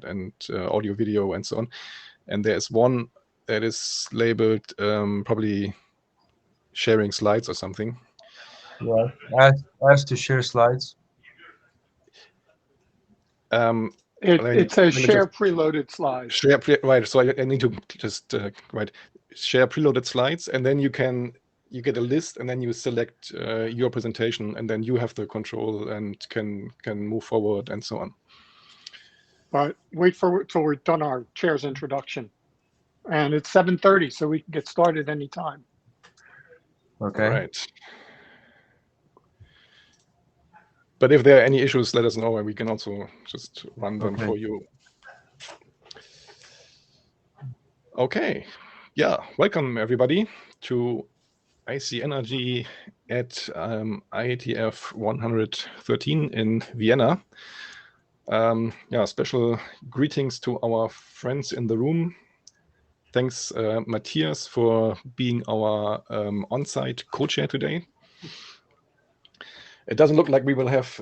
and audio, video, and so on. And there's one that is labeled probably sharing slides or something. Yeah, ask to share slides. It says share preloaded slides. Share right. So I need to just right share preloaded slides, and then you get a list, and then you select your presentation, and then you have the control and can move forward and so on. But wait till we're done our chair's introduction, and it's 7:30, so we can get started anytime. Okay. Right. But if there are any issues, let us know, and we can also just run them for you. Okay. Yeah. Welcome everybody to ICNRG at IETF113 in Vienna. Yeah, special greetings to our friends in the room. Thanks, Matthias, for being our on-site co-chair today. It doesn't look like we will have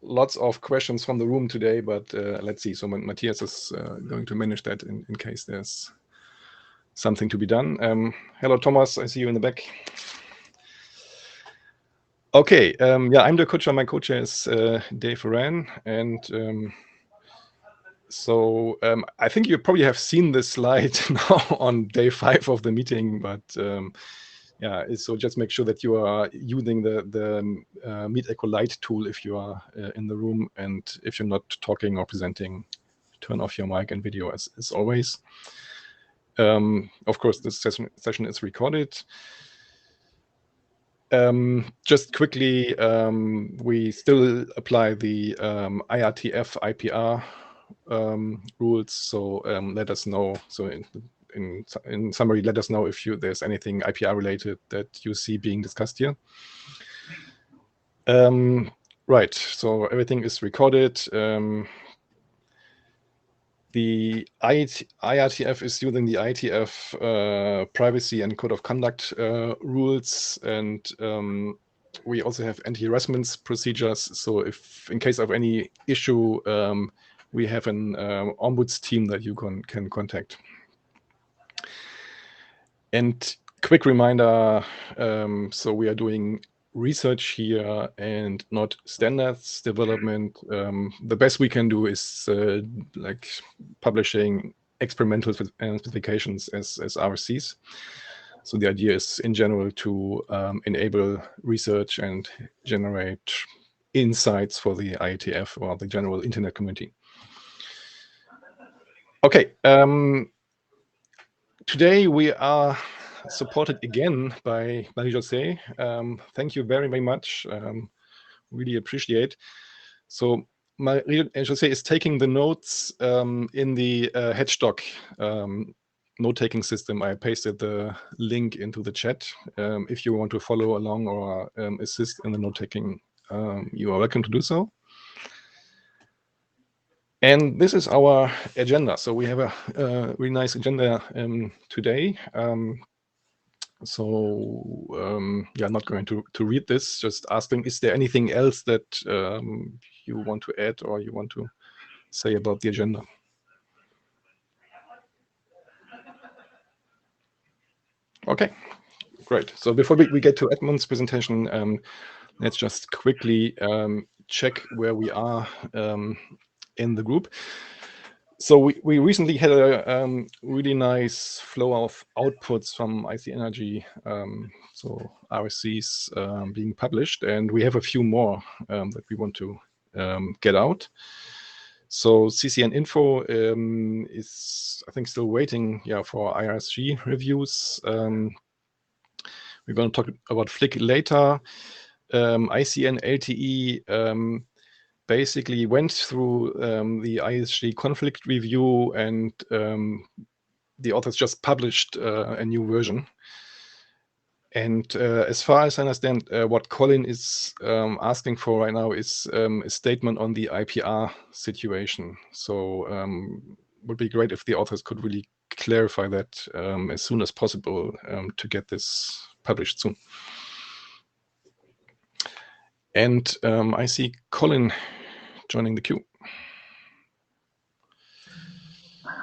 lots of questions from the room today, but let's see. So Matthias is going to manage that in case there's something to be done. Hello, Thomas. I see you in the back. Okay. Yeah, I'm the co-chair. My co-chair is Dave Ferran, and so I think you probably have seen this slide now on day 5 of the meeting, but yeah, so just make sure that you are using the Meet Echo Lite tool if you are in the room, and if you're not talking or presenting, turn off your mic and video as always. Of course, this session is recorded. Just quickly, we still apply the IETF IPR rules, so let us know. So in summary, let us know if there's anything IPR related that you see being discussed here. Right, so everything is recorded. The IETF is using the IETF privacy and code of conduct rules, and we also have anti-harassment procedures. So if in case of any issue, we have an ombuds team that you can contact. And quick reminder, so we are doing research here and not standards development. The best we can do is like publishing experimental specifications as RFCs. So the idea is in general to enable research and generate insights for the IETF or the general internet community. Okay, today we are supported again by Marie-José. Thank you very, very much. Really appreciate. So Marie-José is taking the notes in the Hedgedoc note-taking system. I pasted the link into the chat. If you want to follow along or assist in the note-taking, you are welcome to do so. And this is our agenda. So we have a really nice agenda today. So yeah, I'm not going to read this, just asking, is there anything else that you want to add or you want to say about the agenda? Okay, great. So before we get to Edmund's presentation, let's just quickly check where we are in the group. So we recently had a really nice flow of outputs from ICNRG, so RFCs being published, and we have a few more that we want to get out. So CCN info is, I think, still waiting, yeah, for IRSG reviews. We're going to talk about Flick later. ICN LTE basically went through the ISG conflict review, and the authors just published a new version. And as far as I understand, what Colin is asking for right now is a statement on the IPR situation. So would be great if the authors could really clarify that as soon as possible to get this published soon. And I see Colin joining the queue.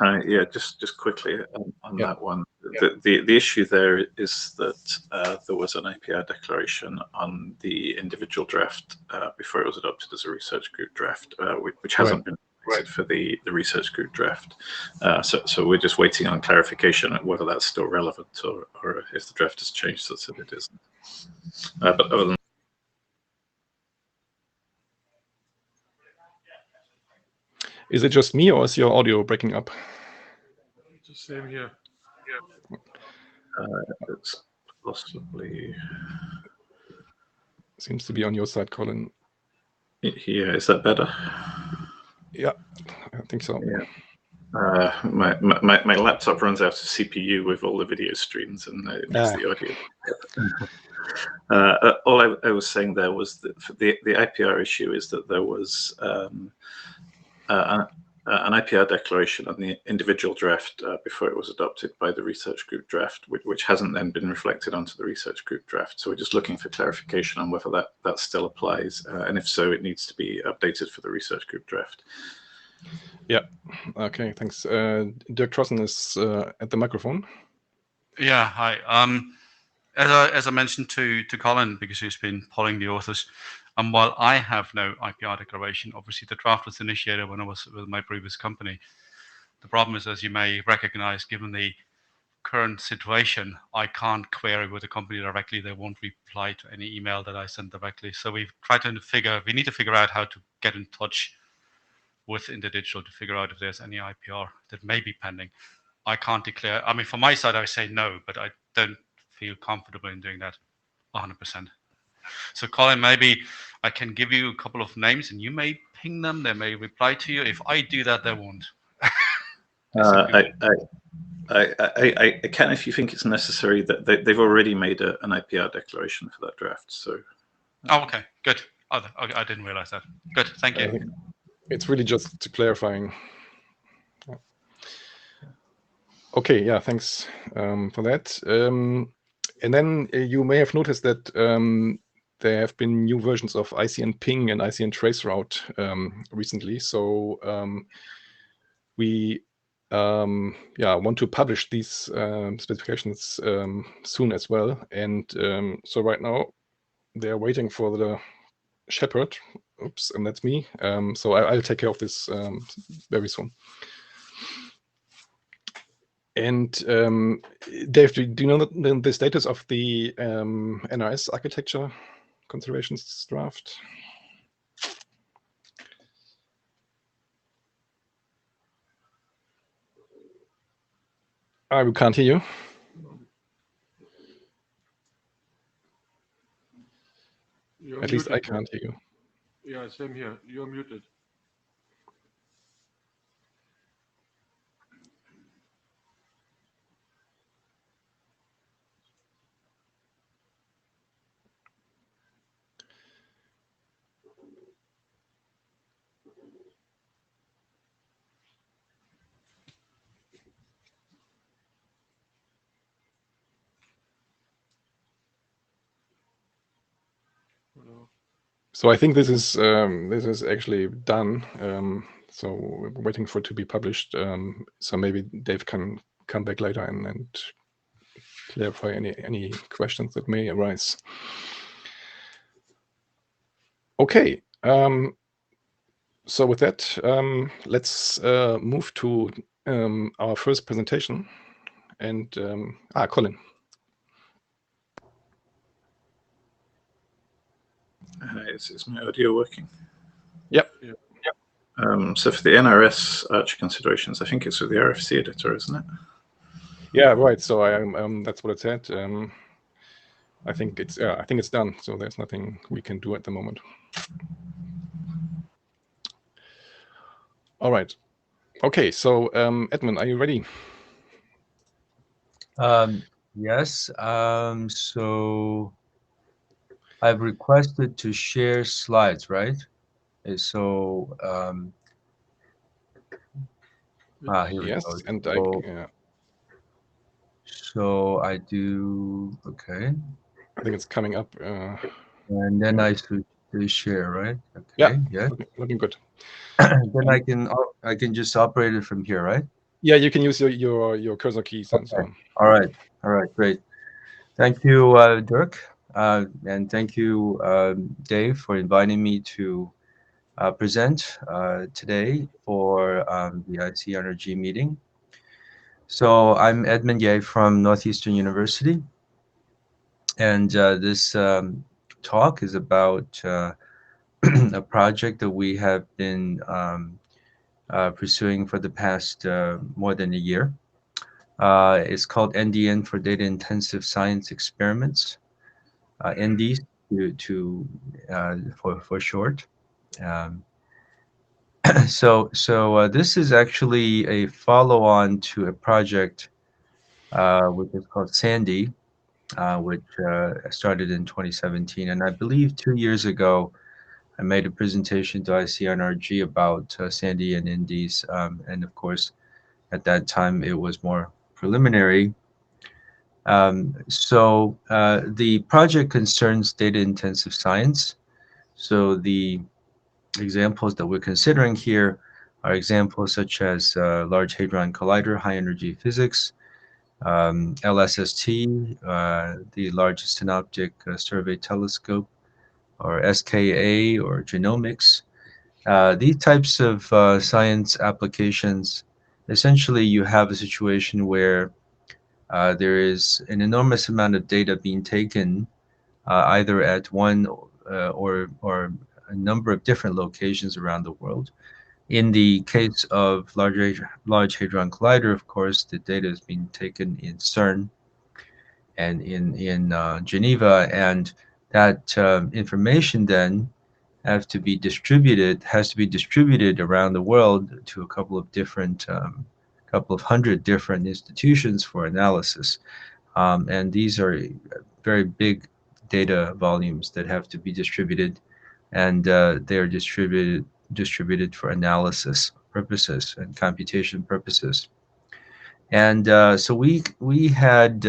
Yeah, just quickly on that one. The issue there is that there was an IPR declaration on the individual draft before it was adopted as a research group draft, which hasn't been for the research group draft. So we're just waiting on clarification on whether that's still relevant or if the draft has changed such that it isn't. But other than Is it just me, or is your audio breaking up? It's the same here. it's possibly Seems to be on your side, Colin. yeah. Is that better? Yeah, I think so. Yeah. My laptop runs out of CPU with all the video streams, and it makes the audio. All I was saying there was that the IPR issue is that there was an IPR declaration on the individual draft before it was adopted by the research group draft, which hasn't then been reflected onto the research group draft. So we're just looking for clarification on whether that still applies, and if so, it needs to be updated for the research group draft. Yeah. Okay. Thanks. Dirk Trossen is at the microphone. Yeah. Hi. As I mentioned to Colin, because he's been polling the authors, while I have no IPR declaration, obviously the draft was initiated when I was with my previous company. The problem is, as you may recognize, given the current situation, I can't query with the company directly. They won't reply to any email that I send directly. So we've tried to we need to figure out how to get in touch with Interdigital to figure out if there's any IPR that may be pending. I can't declare, I mean, from my side, I say no, but I don't feel comfortable in doing that 100%. So Colin, maybe I can give you a couple of names and you may ping them. They may reply to you. If I do that, they won't. I can if you think it's necessary. That they've already made an IPR declaration for that draft. So. Oh, okay, good. Oh, I didn't realize that. Good, thank you. It's really just clarifying. Okay, yeah, thanks for that. And then you may have noticed that there have been new versions of ICNPing and ICN Traceroute recently. So we want to publish these specifications soon as well. And so right now they're waiting for the shepherd. Oops, and that's me. So I'll take care of this very soon. And Dave, do you know the status of the NRS architecture considerations draft? We can't hear you. You're At least I muted. can't hear you. Yeah, same here. You're muted. Hello. So I think this is actually done. So we're waiting for it to be published. So maybe Dave can come back later and clarify any questions that may arise. Okay. So with that, let's move to our first presentation. And Colin. Is my audio working? Yep. So for the NRS Arch considerations, I think it's with the RFC editor, isn't it? Yeah, right. So that's what it said. I think it's done. So there's nothing we can do at the moment. All right. Okay. So Edmund, are you ready? Yes. So I've requested to share slides, right? So here we Yes, go. and So I do, okay. I think it's coming up. And then I should share, right? Okay. Yeah. Yeah. Looking good. Then I can just operate it from here, right? Yeah, you can use your cursor keys and so on. All right, great. Thank you, Dirk, and thank you, Dave, for inviting me to present today for the ICNRG meeting. So I'm Edmund Ye from Northeastern University, and this talk is about a project that we have been pursuing for the past more than a year. It's called NDN for Data Intensive Science Experiments, Nds for short. So this is actually a follow-on to a project which is called Sandy, which started in 2017, and I believe 2 years ago I made a presentation to ICNRG about Sandy and Nds, and of course at that time it was more preliminary. So the project concerns data-intensive science. So the examples that we're considering here are examples such as Large Hadron Collider, high energy physics, LSST, the Largest Synoptic Survey Telescope, or SKA, or genomics. These types of science applications, essentially you have a situation where there is an enormous amount of data being taken either at one or a number of different locations around the world. In the case of Large Hadron Collider, of course, the data is being taken in CERN and in Geneva, and that information then has to be distributed around the world to a couple of hundred different institutions for analysis. And these are very big data volumes that have to be distributed, and they're distributed for analysis purposes and computation purposes. And so we had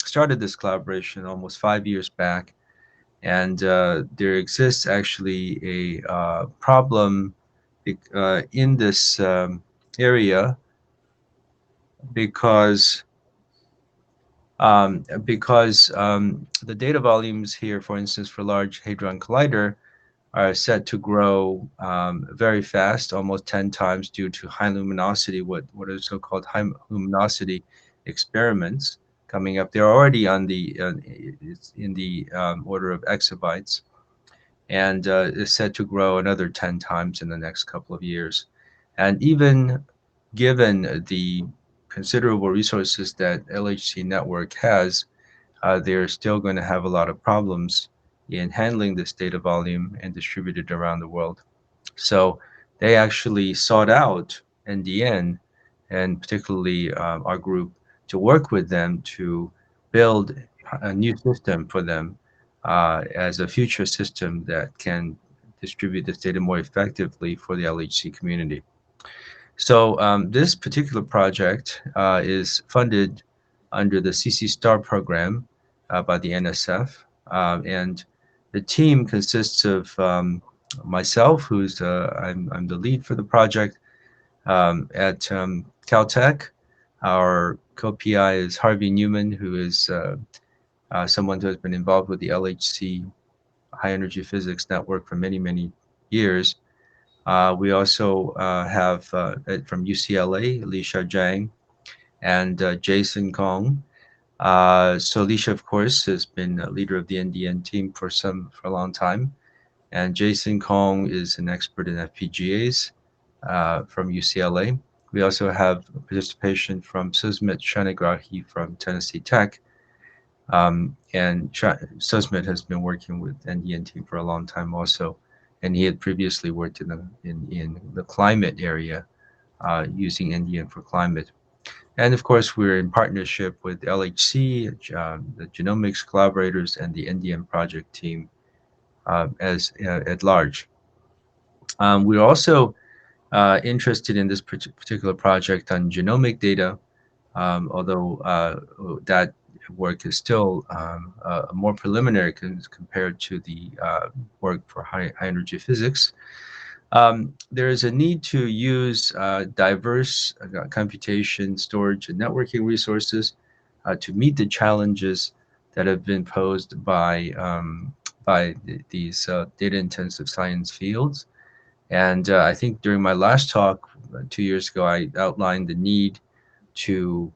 started this collaboration almost 5 years back, and there exists actually a problem in this area because the data volumes here, for instance, for Large Hadron Collider, are set to grow very fast, almost 10 times due to high luminosity, what are so-called high luminosity experiments coming up. They're already on in the order of exabytes, and is set to grow another 10 times in the next couple of years. And even given the considerable resources that LHC network has, they're still going to have a lot of problems in handling this data volume and distribute it around the world. So they actually sought out NDN, and particularly our group, to work with them to build a new system for them as a future system that can distribute this data more effectively for the LHC community. So this particular project is funded under the CC STAR program by the NSF, and the team consists of myself, who's I'm the lead for the project at Caltech. Our co-PI is Harvey Newman, who is someone who has been involved with the LHC High Energy Physics Network for many years. We also have from UCLA, Lisha Zhang and Jason Kong. So Lisha, of course, has been a leader of the NDN team for a long time, and Jason Kong is an expert in FPGAs from UCLA. We also have participation from Susmit Shanagrahi from Tennessee Tech, and Susmit has been working with NDN team for a long time also, and he had previously worked in the climate area using NDN for climate. And of course, we're in partnership with LHC, the genomics collaborators, and the NDN project team at large. We're also interested in this particular project on genomic data, although that work is still more preliminary compared to the work for high energy physics. There is a need to use diverse computation, storage, and networking resources to meet the challenges that have been posed by these data-intensive science fields. And I think during my last talk 2 years ago, I outlined the need to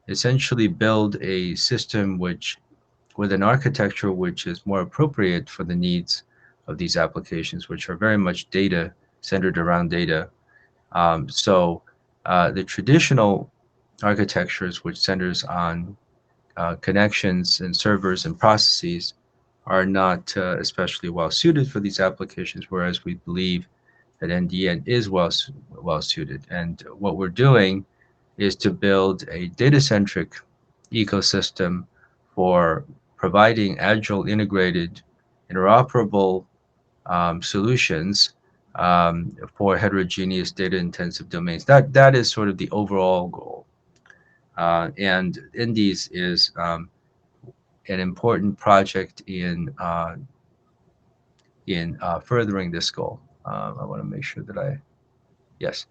essentially build a system with an architecture which is more appropriate for the needs of these applications, which are very much data centered around data. So the traditional architectures, which centers on connections and servers and processes, are not especially well suited for these applications, whereas we believe that NDN is well suited. And what we're doing is to build a data-centric ecosystem for providing agile, integrated, interoperable solutions for heterogeneous data-intensive domains. That is sort of the overall goal. And Nds is an important project in furthering this goal. I want to make sure that yes.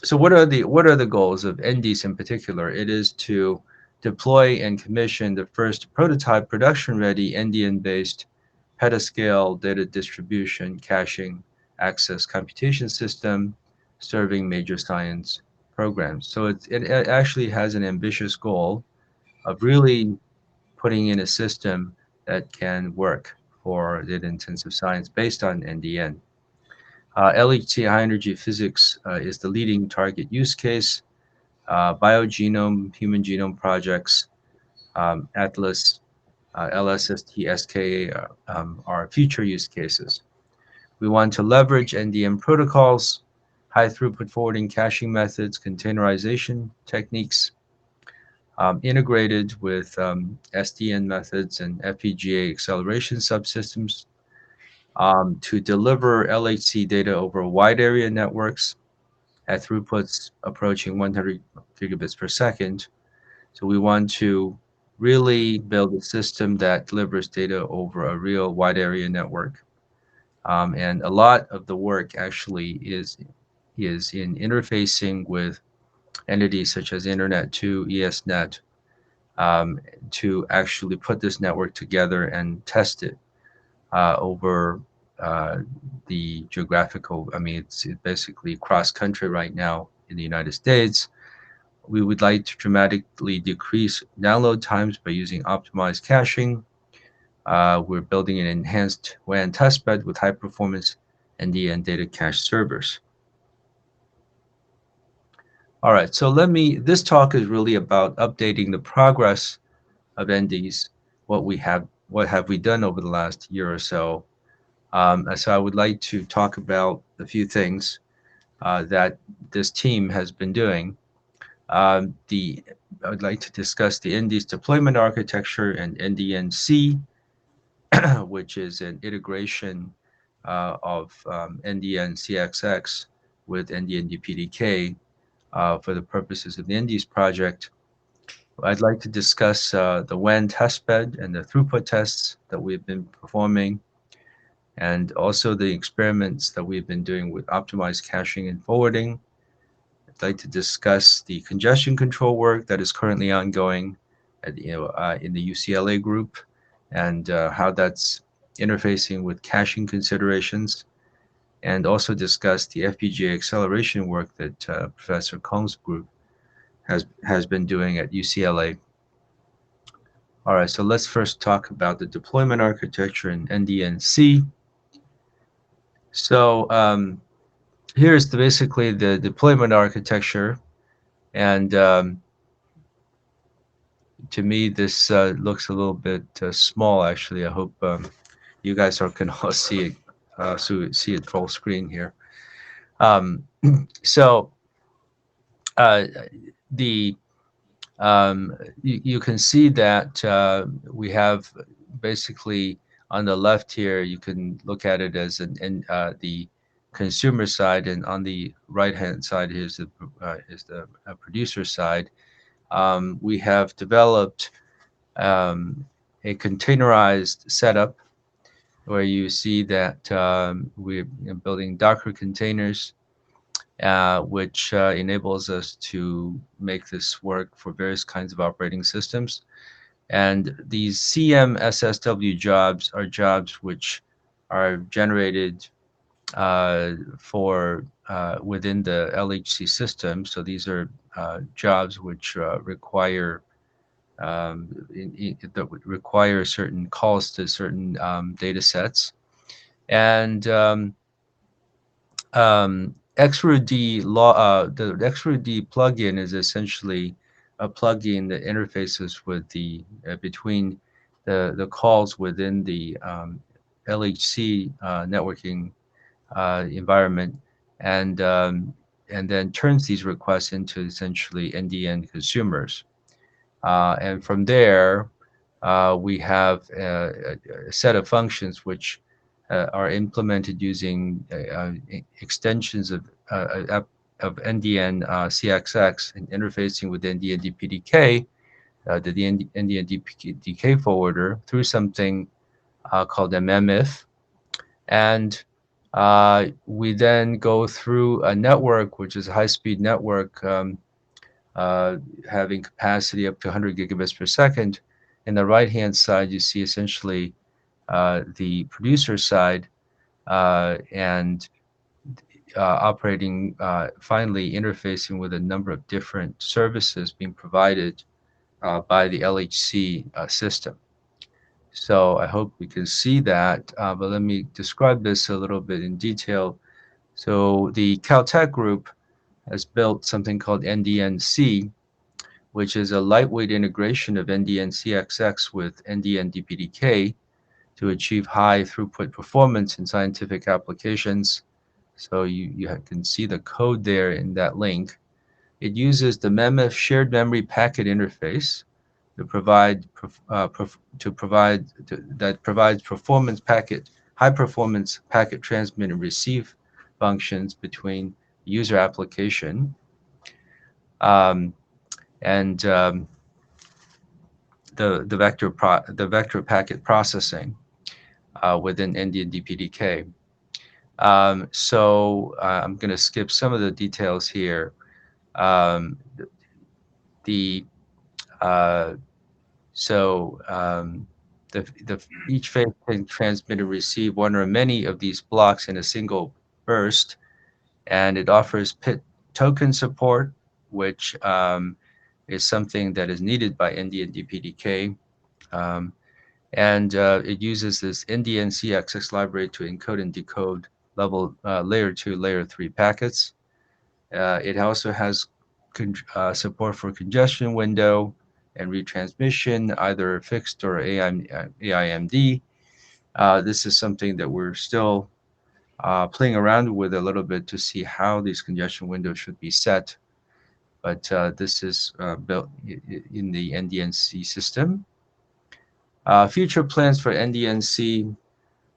So what are the goals of Nds in particular? It is to deploy and commission the first prototype production-ready NDN-based petascale data distribution, caching, access computation system serving major science programs. So it actually has an ambitious goal of really putting in a system that can work for data-intensive science based on NDN. LHC high energy physics is the leading target use case. Biogenome, human genome projects, Atlas, LSST, SKA are future use cases. We want to leverage NDM protocols, high throughput forwarding caching methods, containerization techniques, integrated with SDN methods and Fpga acceleration subsystems to deliver LHC data over wide area networks at throughputs approaching 100 gigabits per second. So we want to really build a system that delivers data over a real wide area network. And a lot of the work actually is in interfacing with entities such as Internet2, ESNet, to actually put this network together and test it over the geographical, it's basically cross-country right now in the United States. We would like to dramatically decrease download times by using optimized caching. We're building an enhanced WAN testbed with high-performance NDN data cache servers. All right, so this talk is really about updating the progress of Nds, what have we done over the last year or so. So I would like to talk about a few things that this team has been doing. I would like to discuss the Nds deployment architecture and Ndnc, which is an integration of Ndnc with NDN-DPDK for the purposes of the Nds project. I'd like to discuss the WAN testbed and the throughput tests that we've been performing, and also the experiments that we've been doing with optimized caching and forwarding. I'd like to discuss the congestion control work that is currently ongoing at, in the UCLA group, and how that's interfacing with caching considerations, and also discuss the Fpga acceleration work that Professor Kong's group has been doing at UCLA. All right, so let's first talk about the deployment architecture in Ndnc. So here's basically the deployment architecture, and to me this looks a little bit small actually. I hope you guys can all see it, see it full screen here. So you can see that we have basically on the left here, you can look at it as the consumer side, and on the right hand side is the producer side. We have developed a containerized setup where you see that we're building Docker containers, which enables us to make this work for various kinds of operating systems. And these CMSSW jobs are jobs which are generated for within the LHC system. So these are jobs which require that would require certain calls to certain data sets. And Xroot-D the Xroot-D plugin is essentially a plugin that interfaces with the between the calls within the LHC networking environment, and then turns these requests into essentially NDN consumers. And from there, we have a set of functions which are implemented using extensions of Ndn CXX and interfacing with Ndn DPDK, the Ndn DPDK forwarder, through something called mmif. And we then go through a network, which is a high-speed network, having capacity up to 100 gigabits per second. In the right-hand side, you see essentially the producer side, and operating, finally interfacing with a number of different services being provided by the LHC system. So I hope we can see that, but let me describe this a little bit in detail. So the Caltech group has built something called Ndnc, which is a lightweight integration of Ndn CXX with Ndn DPDK to achieve high throughput performance in scientific applications. So you can see the code there in that link. It uses the mmif shared memory packet interface to provide provides performance packet, high performance packet transmit and receive functions between user application and the vector packet processing within Ndn DPDK. So I'm going to skip some of the details here. Each phase can transmit and receive one or many of these blocks in a single burst, and it offers PIT token support, which is something that is needed by Ndn DPDK. And it uses this Ndn CXX library to encode and decode layer 2, layer 3 packets. It also has support for congestion window and retransmission, either fixed or AIMD. This is something that we're still playing around with a little bit to see how these congestion windows should be set. But this is built in the Ndnc system. Future plans for Ndnc: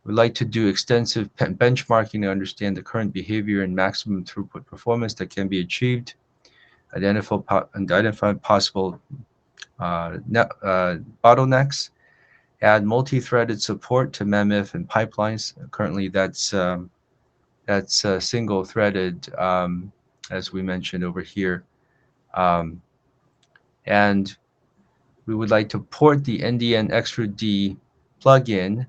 we'd like to do extensive benchmarking to understand the current behavior and maximum throughput performance that can be achieved, identify possible bottlenecks, add multi-threaded support to mmif and pipelines. Currently, that's single-threaded, as we mentioned over here. And we would like to port the Ndn Xroot-D plugin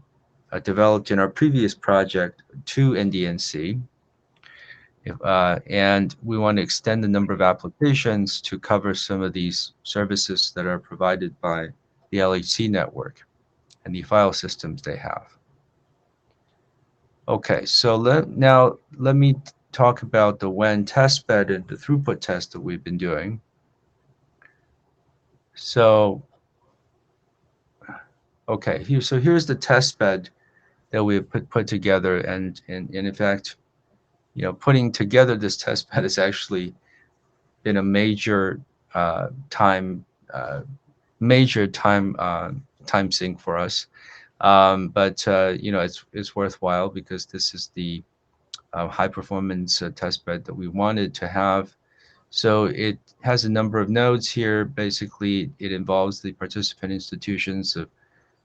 developed in our previous project to Ndnc. And we want to extend the number of applications to cover some of these services that are provided by the LHC network and the file systems they have. Okay, so let me talk about the WEN testbed and the throughput test that we've been doing. So, okay, here's the testbed that we've put together, and in fact, putting together this testbed has actually been a major time sink for us. But it's worthwhile because this is the high performance testbed that we wanted to have. So it has a number of nodes here. Basically, it involves the participant institutions of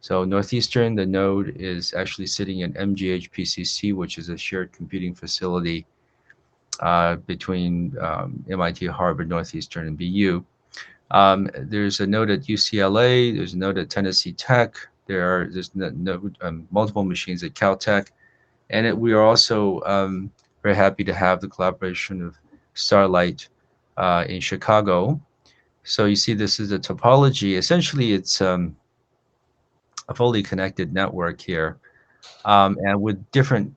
So Northeastern, the node is actually sitting in MGH PCC, which is a shared computing facility between MIT, Harvard, Northeastern, and BU. There's a node at UCLA. There's a node at Tennessee Tech. There's multiple machines at Caltech, and we are also very happy to have the collaboration of Starlight in Chicago. So you see, this is a topology. Essentially, it's a fully connected network here, and with different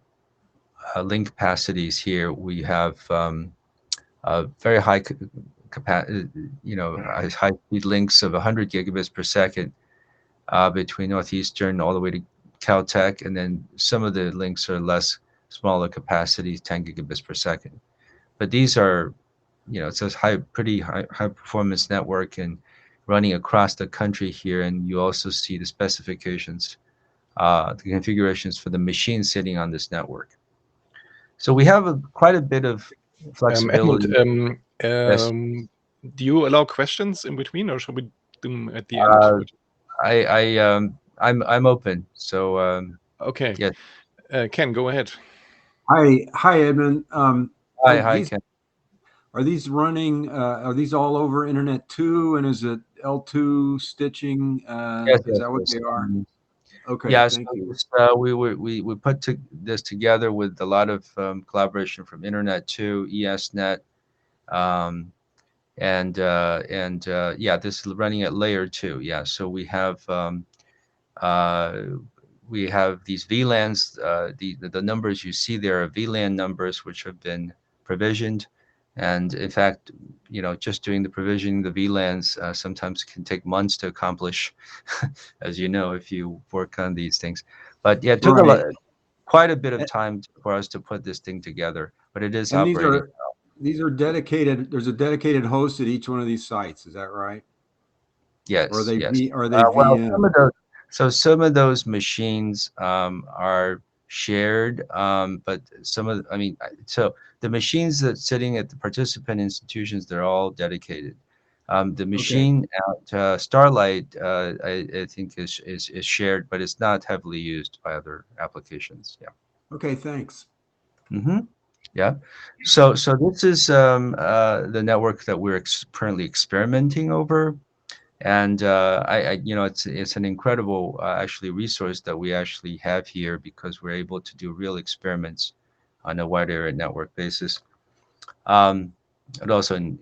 link capacities here. We have very high capacity, high speed links of 100 gigabits per second between Northeastern all the way to Caltech, and then some of the links are smaller capacities, 10 gigabits per second. But these are, it's a pretty high performance network and running across the country here. And you also see the specifications, the configurations for the machines sitting on this network. So we have quite a bit of flexibility. Edmund, Yes. do you allow questions in between, or should we do them at the end? I'm open. So okay. Yes. Ken, go ahead. Hi, Edmund. Hi, Ken. Are these running? Are these all over Internet 2? And is it L2 stitching? Yes, is that what they are? Okay. Yeah, thank you. We put this together with a lot of collaboration from Internet 2, ESNet, and yeah, this is running at layer 2. Yeah, so we have these VLANs. The numbers you see there are VLAN numbers which have been provisioned, and in fact, just doing the provisioning, the VLANs sometimes can take months to accomplish, as you know, if you work on these things. But yeah, it took quite a bit of time for us to put this thing together, but it is operating. These are dedicated. There's a dedicated host at each one of these sites. Is that right? Yes. Or are they yes. Are they VM? Some of those machines are shared, but so the machines that sitting at the participant institutions, they're all dedicated. The machine at Starlight, I think is shared, but it's not heavily used by other applications. Yeah. Okay. Thanks. Mm-hmm. Yeah. So this is the network that we're currently experimenting over. And it's an incredible actually resource that we actually have here, because we're able to do real experiments on a wide area network basis. It also,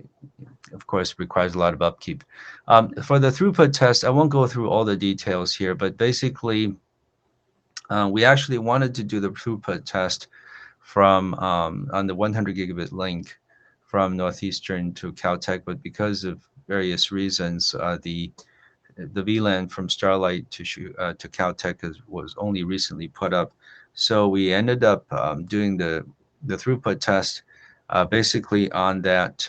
of course, requires a lot of upkeep. For the throughput test, I won't go through all the details here, but basically, we actually wanted to do the throughput test from on the 100 gigabit link from Northeastern to Caltech, but because of various reasons, the VLAN from Starlight to Caltech was only recently put up. So we ended up doing the throughput test basically on that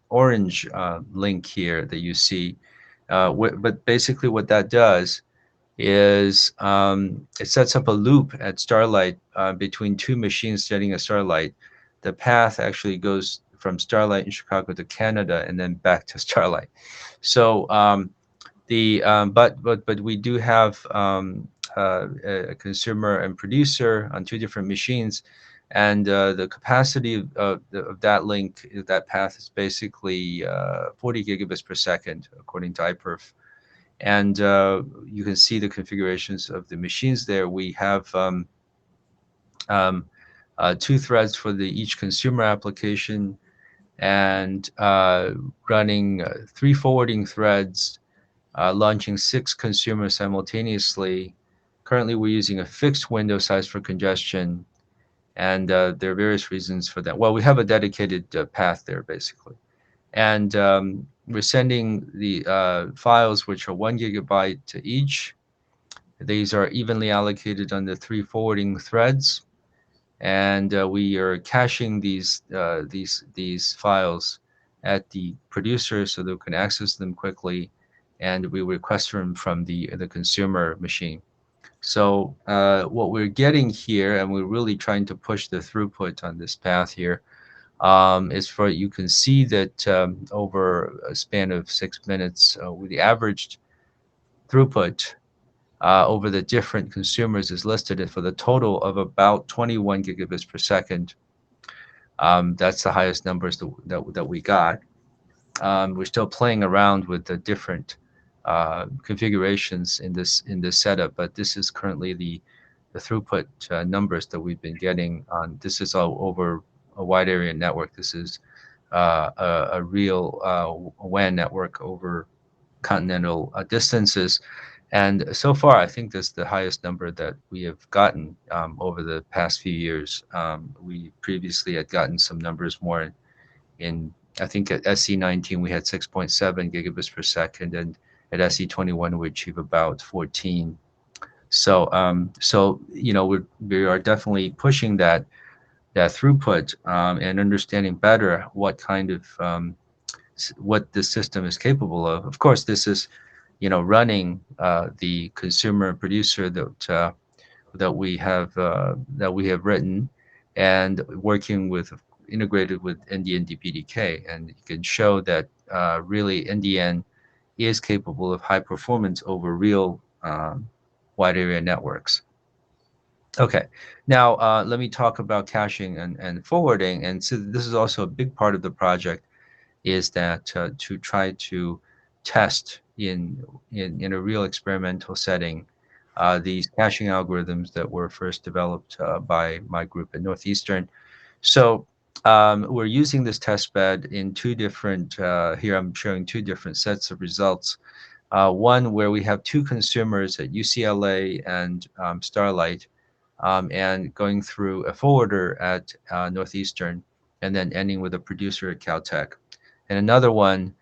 orange link here that you see. But basically what that does is it sets up a loop at Starlight between two machines sitting at Starlight. The path actually goes from Starlight in Chicago to Canada and then back to Starlight. So but we do have a consumer and producer on two different machines, and the capacity of that link, that path, is basically 40 gigabits per second according to iPerf. And you can see the configurations of the machines there. We have 2 threads for each consumer application, and running 3 forwarding threads, launching 6 consumers simultaneously. Currently, we're using a fixed window size for congestion, and there are various reasons for that. Well, we have a dedicated path there, basically. And we're sending the files, which are 1 gigabyte to each. These are evenly allocated on the 3 forwarding threads, and we are caching these files at the producer so they can access them quickly, and we request them from the consumer machine. So what we're getting here, and we're really trying to push the throughput on this path here, is you can see that over a span of 6 minutes, we averaged throughput over the different consumers is listed for the total of about 21 gigabits per second. That's the highest numbers that we got. We're still playing around with the different configurations in this setup, but this is currently the throughput numbers that we've been getting on. This is all over a wide area network. This is a real WAN network over continental distances. And so far, I think that's the highest number that we have gotten over the past few years. We previously had gotten some numbers more in I think at SC19 we had 6.7 gigabits per second, and at SC21 we achieve about 14. So so you know we are definitely pushing that throughput and understanding better what kind of what the system is capable of. Of course, this is running the consumer and producer that we have written, and working with integrated with NDN DPDK, and you can show that really NDN is capable of high performance over real wide area networks. Okay, now let me talk about caching and forwarding. And so this is also a big part of the project, is that to try to test in a real experimental setting these caching algorithms that were first developed by my group at Northeastern. So we're using this test bed in two different, here I'm showing two different sets of results. One where we have two consumers at UCLA and Starlight, and going through a forwarder at Northeastern, and then ending with a producer at Caltech. And another one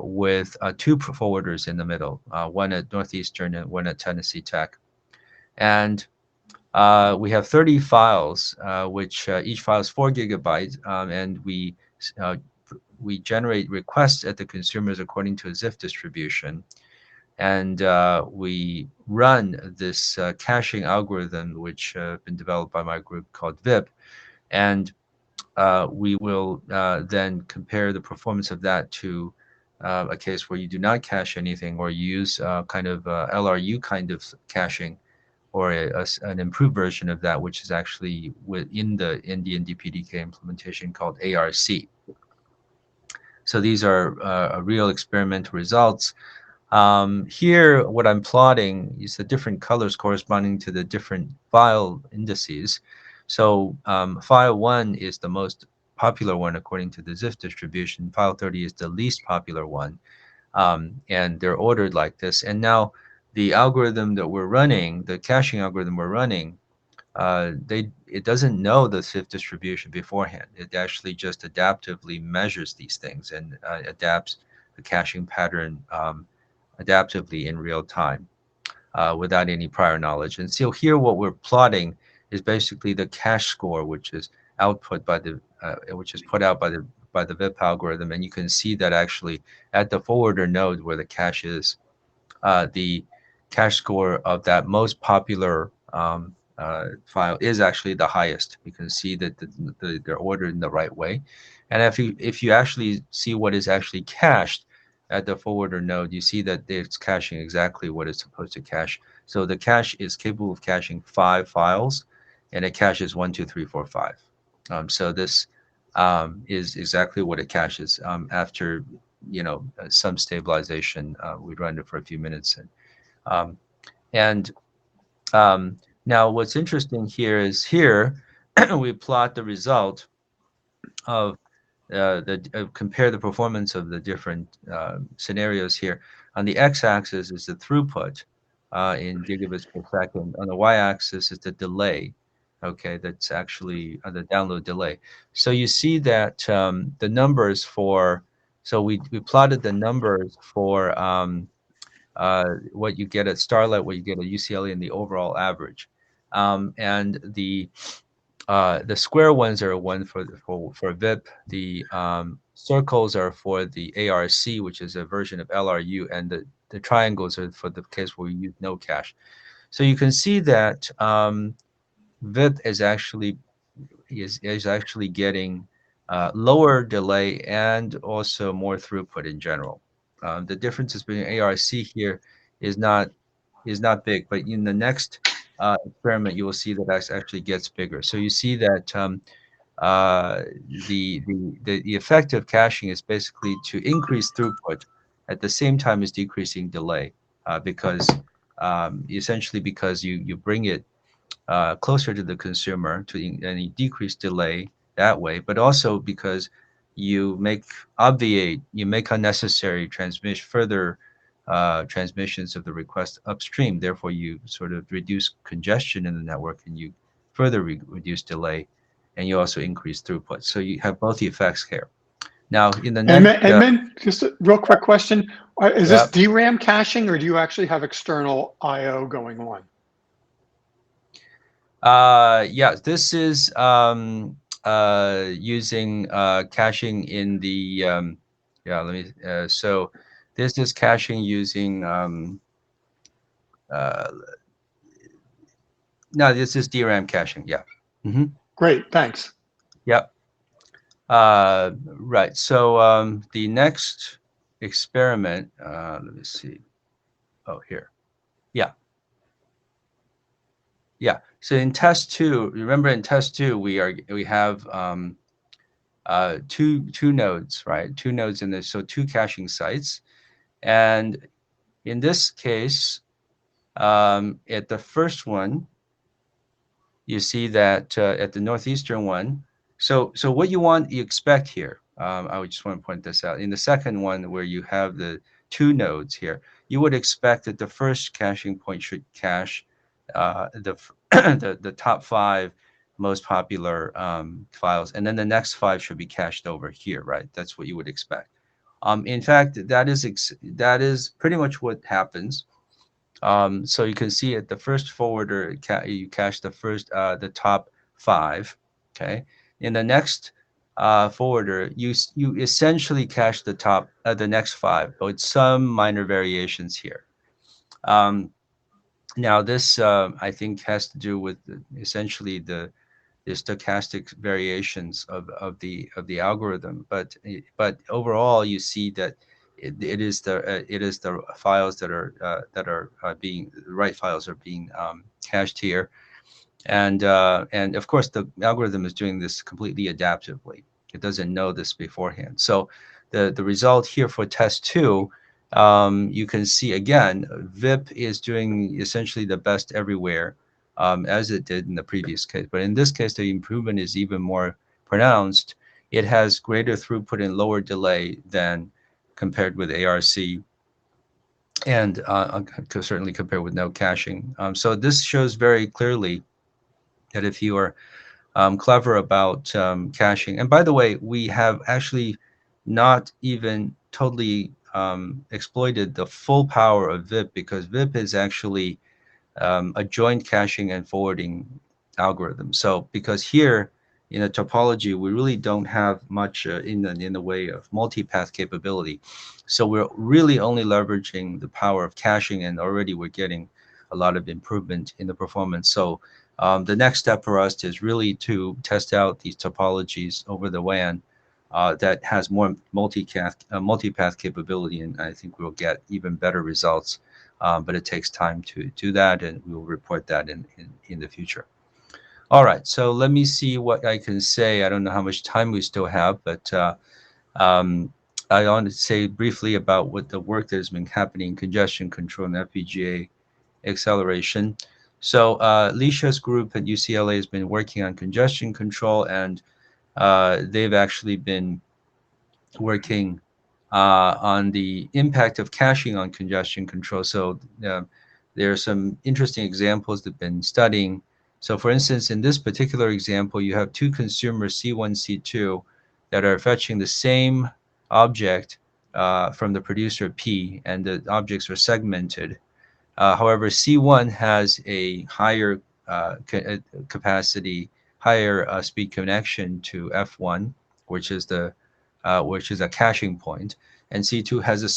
with two forwarders in the middle, one at Northeastern and one at Tennessee Tech. And we have 30 files, which each file is 4 gigabytes, and we generate requests at the consumers according to a ZIF distribution. And we run this caching algorithm, which been developed by my group called VIP. And we will then compare the performance of that to a case where you do not cache anything, or use kind of LRU kind of caching, or an improved version of that, which is actually within the Ndn DPDK implementation called ARC. So these are real experimental results. Here, what I'm plotting is the different colors corresponding to the different file indices. So file 1 is the most popular one according to the ZIF distribution. File 30 is the least popular one. And they're ordered like this. And now the algorithm that we're running, the caching algorithm we're running, it doesn't know the ZIF distribution beforehand. It actually just adaptively measures these things and adapts the caching pattern adaptively in real time without any prior knowledge. And so here what we're plotting is basically the cache score, which is output by the which is put out by the VIP algorithm. And you can see that actually at the forwarder node where the cache is, the cache score of that most popular file is actually the highest. You can see that they're ordered in the right way. And if you actually see what is actually cached at the forwarder node, you see that it's caching exactly what it's supposed to cache. So the cache is capable of caching 5 files, and it caches 1, 2, 3, 4, 5. So this is exactly what it caches after some stabilization. We run it for a few minutes, and now what's interesting here is we plot the result of compare the performance of the different scenarios here. On the x-axis is the throughput in gigabits per second. On the y-axis is the delay. Okay, that's actually the download delay. So you see that the numbers for, so we plotted the numbers for what you get at Starlight, what you get at UCLA, and the overall average. And the square ones are one for VIP. The circles are for the ARC, which is a version of LRU, and the triangles are for the case where we use no cache. So you can see that VIP is actually getting lower delay and also more throughput in general. The differences between ARC here is not big, but in the next experiment, you will see that it actually gets bigger. So you see that the effect of caching is basically to increase throughput at the same time as decreasing delay, because essentially because you bring it closer to the consumer and you decrease delay that way, but also because you make unnecessary further transmissions of the request upstream. Therefore, you sort of reduce congestion in the network and you further reduce delay, and you also increase throughput. So you have both the effects here. Now, in the next, And just a real quick question: is this yeah. DRAM caching, or do you actually have external I/O going on? Yeah, this is using caching in the yeah. Let me. So this is caching using no. This is DRAM caching. Yeah. Mm-hmm. Great, thanks. Yep. Right. So the next experiment. Let me see. Oh, here. Yeah. Yeah. So in test 2, remember in test 2 we have two nodes, right? Two nodes in this, so 2 caching sites, and in this case, at the first one, you see that at the northeastern one. So what you expect here. I would just want to point this out. In the second one, where you have the 2 nodes here, you would expect that the first caching point should cache the top 5 most popular files, and then the next 5 should be cached over here, right? That's what you would expect. In fact, that is pretty much what happens. So you can see at the first forwarder, you cache the top 5. Okay, in the next forwarder, you essentially cache the next 5, but with some minor variations here. Now this I think has to do with essentially the stochastic variations of the algorithm, but overall you see that it is the files that are being the right files are being cached here, and of course the algorithm is doing this completely adaptively. It doesn't know this beforehand. So the result here for test 2, you can see again VIP is doing essentially the best everywhere, as it did in the previous case. But in this case, the improvement is even more pronounced. It has greater throughput and lower delay than compared with ARC, and certainly compared with no caching. So this shows very clearly that if you are clever about caching, and by the way, we have actually not even totally exploited the full power of VIP, because VIP is actually a joint caching and forwarding algorithm. So because here in a topology, we really don't have much in the way of multipath capability. So we're really only leveraging the power of caching, and already we're getting a lot of improvement in the performance. So the next step for us is really to test out these topologies over the WAN that has more multipath capability, and I think we'll get even better results. But it takes time to do that, and we will report that in the future. All right, so let me see what I can say. I don't know how much time we still have, but I want to say briefly about what the work that has been happening in congestion control and Fpga acceleration. So Lisha's group at UCLA has been working on congestion control, and they've actually been working on the impact of caching on congestion control. So there are some interesting examples they've been studying. So for instance, in this particular example, you have 2 consumers, C1, C2, that are fetching the same object from the producer P, and the objects are segmented. However, C1 has a higher capacity, higher speed connection to F1, which is a caching point, and C2 has a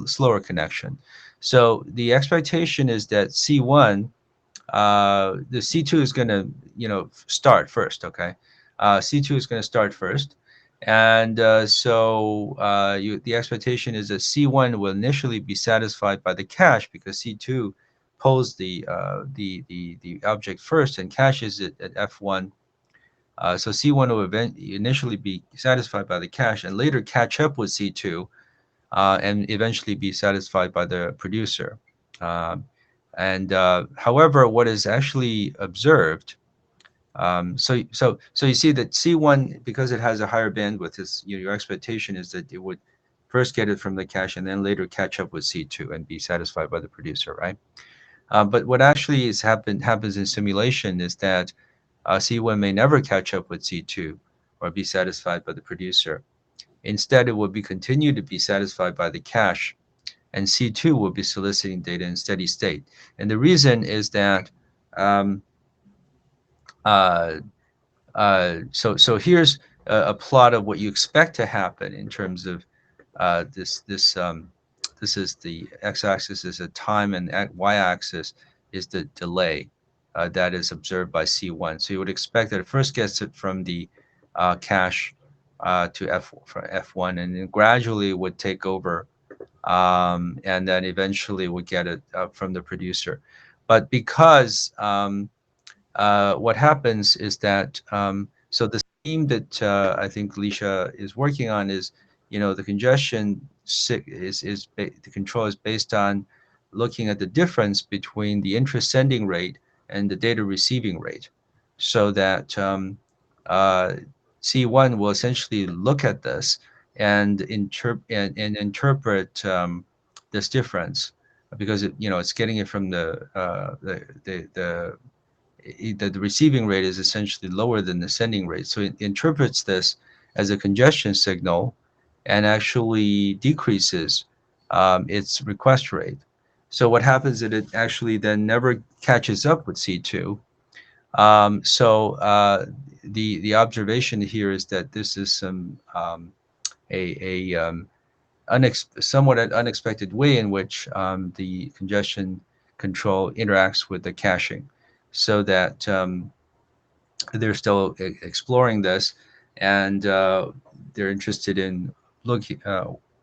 slower connection. So the expectation is that C1, the C2 is going to start first. Okay, C2 is going to start first, And the expectation is that C1 will initially be satisfied by the cache because C2 pulls the object first and caches it at F1. So C1 will initially be satisfied by the cache and later catch up with C2 and eventually be satisfied by the producer. However, what is actually observed, so you see that C1, because it has a higher bandwidth, your expectation is that it would first get it from the cache and then later catch up with C2 and be satisfied by the producer, right? But what actually happens in simulation is that C1 may never catch up with C2 or be satisfied by the producer. Instead, it will continue to be satisfied by the cache, and C2 will be soliciting data in steady state. And the reason is that so here's a plot of what you expect to happen in terms of this is the x-axis is a time and y-axis is the delay that is observed by C1. So you would expect that it first gets it from the cache to F1 and then gradually would take over and then eventually would get it from the producer. But because what happens is that so the scheme that I think Lisha is working on is, the congestion the control is based on looking at the difference between the interest sending rate and the data receiving rate, so that C1 will essentially look at this and interpret this difference because it's getting it from the receiving rate is essentially lower than the sending rate. So it interprets this as a congestion signal and actually decreases its request rate. So what happens is it actually then never catches up with C2. The observation here is that this is some somewhat unexpected way in which the congestion control interacts with the caching, so that they're still exploring this, and they're interested in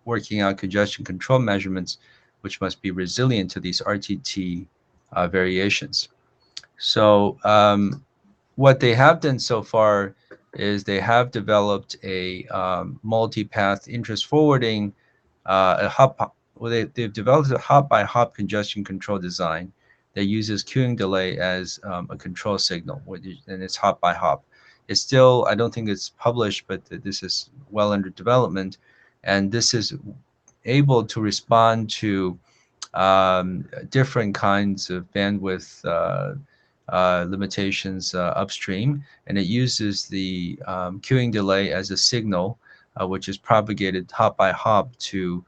working on congestion control measurements, which must be resilient to these RTT variations. So what they have done so far is they have developed a multi-path interest forwarding, they've developed a hop-by-hop congestion control design that uses queuing delay as a control signal, and it's hop by hop. It's still, I don't think it's published, but this is well under development, and this is able to respond to different kinds of bandwidth limitations upstream, and it uses the queuing delay as a signal, which is propagated hop by hop to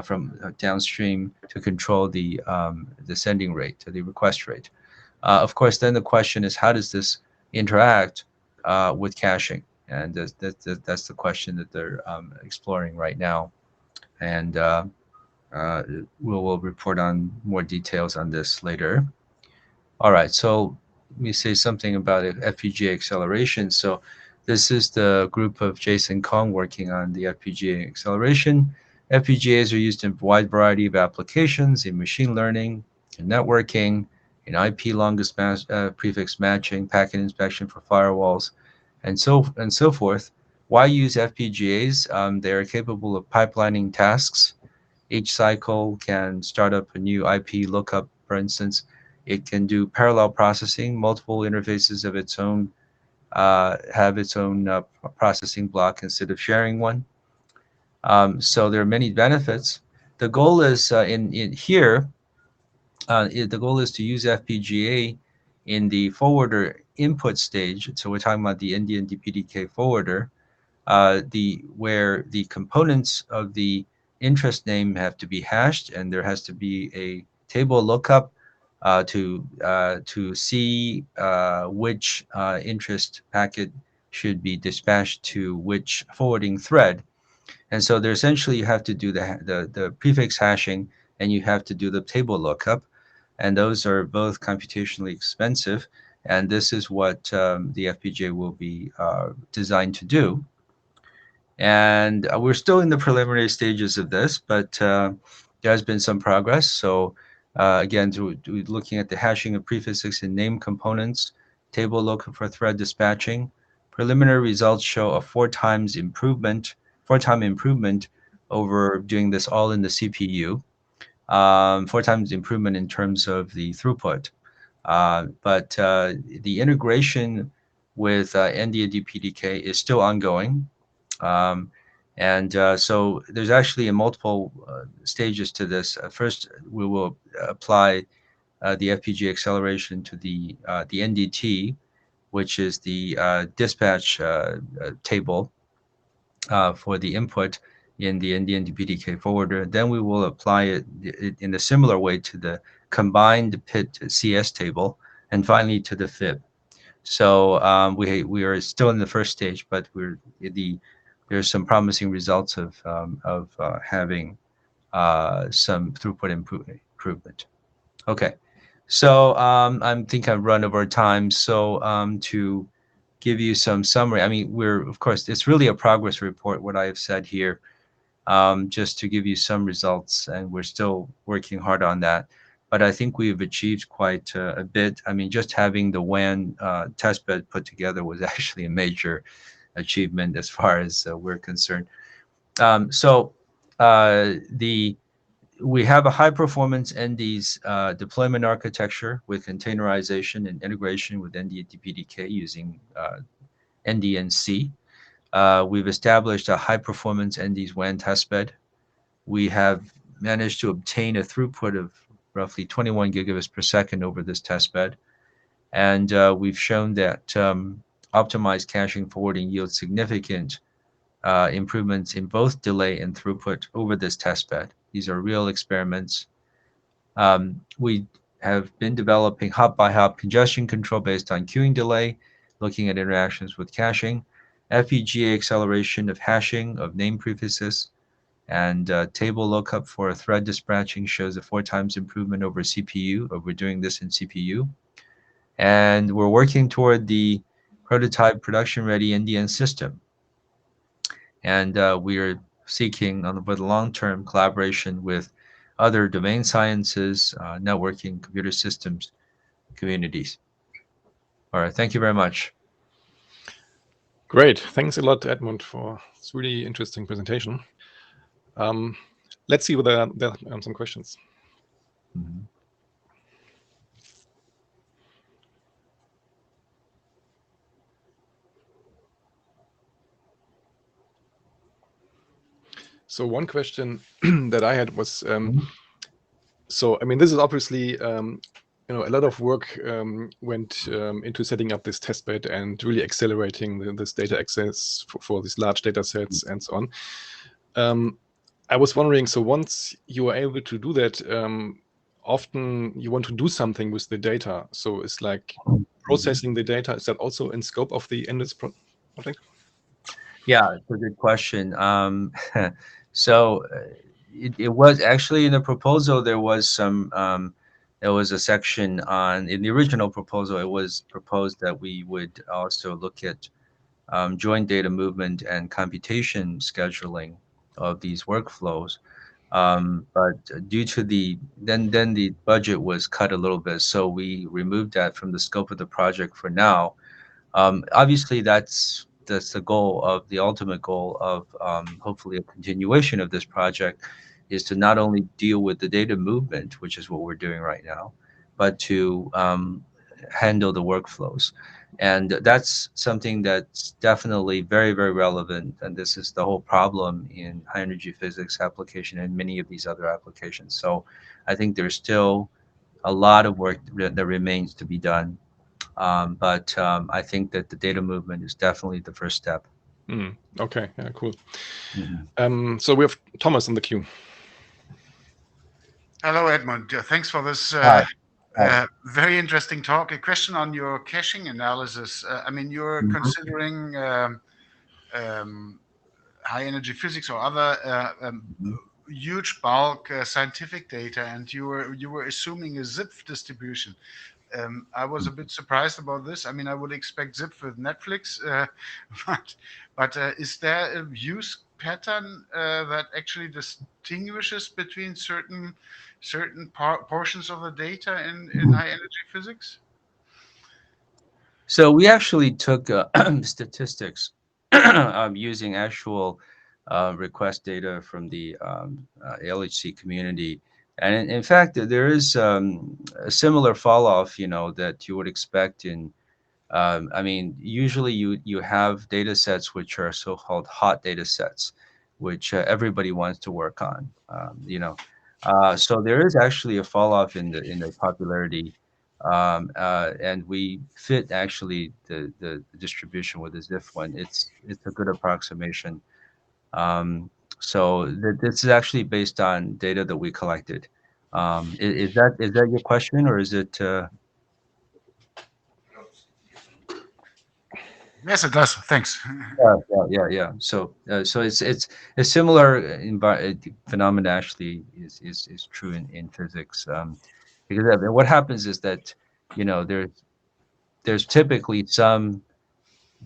from downstream to control the sending rate, the request rate. Of course, then the question is, how does this interact with caching? And that's the question that they're exploring right now. And we'll report on more details on this later. All right, so let me say something about Fpga acceleration. So this is the group of Jason Kong working on the Fpga acceleration. FPGAs are used in a wide variety of applications in machine learning, in networking, in IP longest prefix matching, packet inspection for firewalls, and so forth. Why use FPGAs? They are capable of pipelining tasks. Each cycle can start up a new IP lookup, for instance. It can do parallel processing, multiple interfaces of its own, have its own processing block instead of sharing one. So there are many benefits. The goal is the goal is to use FPGA in the forwarder input stage. So we're talking about the Ndnc PDK forwarder, where the components of the interest name have to be hashed, and there has to be a table lookup to see which interest packet should be dispatched to which forwarding thread. And so there essentially you have to do the prefix hashing, and you have to do the table lookup, and those are both computationally expensive. And this is what the FPGA will be designed to do. And we're still in the preliminary stages of this, but there has been some progress. So again, looking at the hashing of prefixes and name components, table lookup for thread dispatching. Preliminary results show a 4x improvement, 4-time improvement over doing this all in the CPU. 4x improvement in terms of the throughput. But the integration with Ndnc PDK is still ongoing. So there's actually multiple stages to this. First, we will apply the Fpga acceleration to the NDT, which is the dispatch table for the input in the Ndnc PDK forwarder. Then we will apply it in a similar way to the combined PIT CS table, and finally to the Fib. So we are still in the first stage, but there's some promising results of having some throughput improvement. Okay, so I think I've run over time. So to give you some summary, I mean, of course, it's really a progress report, what I have said here, just to give you some results, and we're still working hard on that. But I think we've achieved quite a bit. I mean, just having the WAN testbed put together was actually a major achievement as far as we're concerned. We have a high-performance Nds deployment architecture with containerization and integration with Ndnc PDK using Ndnc. We've established a high-performance Nds WAN testbed. We have managed to obtain a throughput of roughly 21 gigabits per second over this testbed. And we've shown that optimized caching forwarding yields significant improvements in both delay and throughput over this testbed. These are real experiments. We have been developing hop-by-hop congestion control based on queuing delay, looking at interactions with caching, Fpga acceleration of hashing of name prefixes, and table lookup for thread dispatching shows a 4x improvement over CPU. We're doing this in CPU. And we're working toward the prototype production-ready Ndnc system. And we are seeking over the long-term collaboration with other domain sciences, networking, computer systems, communities. All right, thank you very much. Great. Thanks a lot, Edmund, for this really interesting presentation. Let's see whether there are some questions. Mm-hmm. So one question that I had was, so I mean, this is obviously, a lot of work went into setting up this testbed and really accelerating this data access for these large data sets and so on. I was wondering, so once you are able to do that, often you want to do something with the data. So it's like processing the data. Is that also in scope of the Nds project? Yeah, it's a good question. So it was actually in the proposal, there was a section in the original proposal, it was proposed that we would also look at joint data movement and computation scheduling of these workflows. But due to then the budget was cut a little bit, so we removed that from the scope of the project for now. Obviously, that's the ultimate goal of hopefully a continuation of this project, is to not only deal with the data movement, which is what we're doing right now, but to handle the workflows. And that's something that's definitely very, very relevant. And this is the whole problem in high energy physics application and many of these other applications. So I think there's still a lot of work that remains to be done. But I think that the data movement is definitely the first step. Okay, yeah, cool. Mm-hmm. So we have Thomas in the queue. Hello, Edmund. Thanks for this very interesting talk. A question on your caching analysis. I mean, you're considering high energy physics or other huge bulk scientific data, and you were assuming a zip distribution. I was a bit surprised about this. I mean, I would expect zip with Netflix, but is there a use pattern that actually distinguishes between certain portions of the data in high energy physics? So we actually took statistics using actual request data from the LHC community. And in fact, there is a similar fall off, that you would expect in, I mean, usually you have data sets which are so-called hot data sets, which everybody wants to work on, so there is actually a fall off in the popularity, and we fit actually the distribution with the ZIF one. It's a good approximation. So this is actually based on data that we collected. Is that your question, or is it? Yes, it does. Thanks. Yeah. So it's a similar phenomena actually is true in physics, because what happens is that there's typically some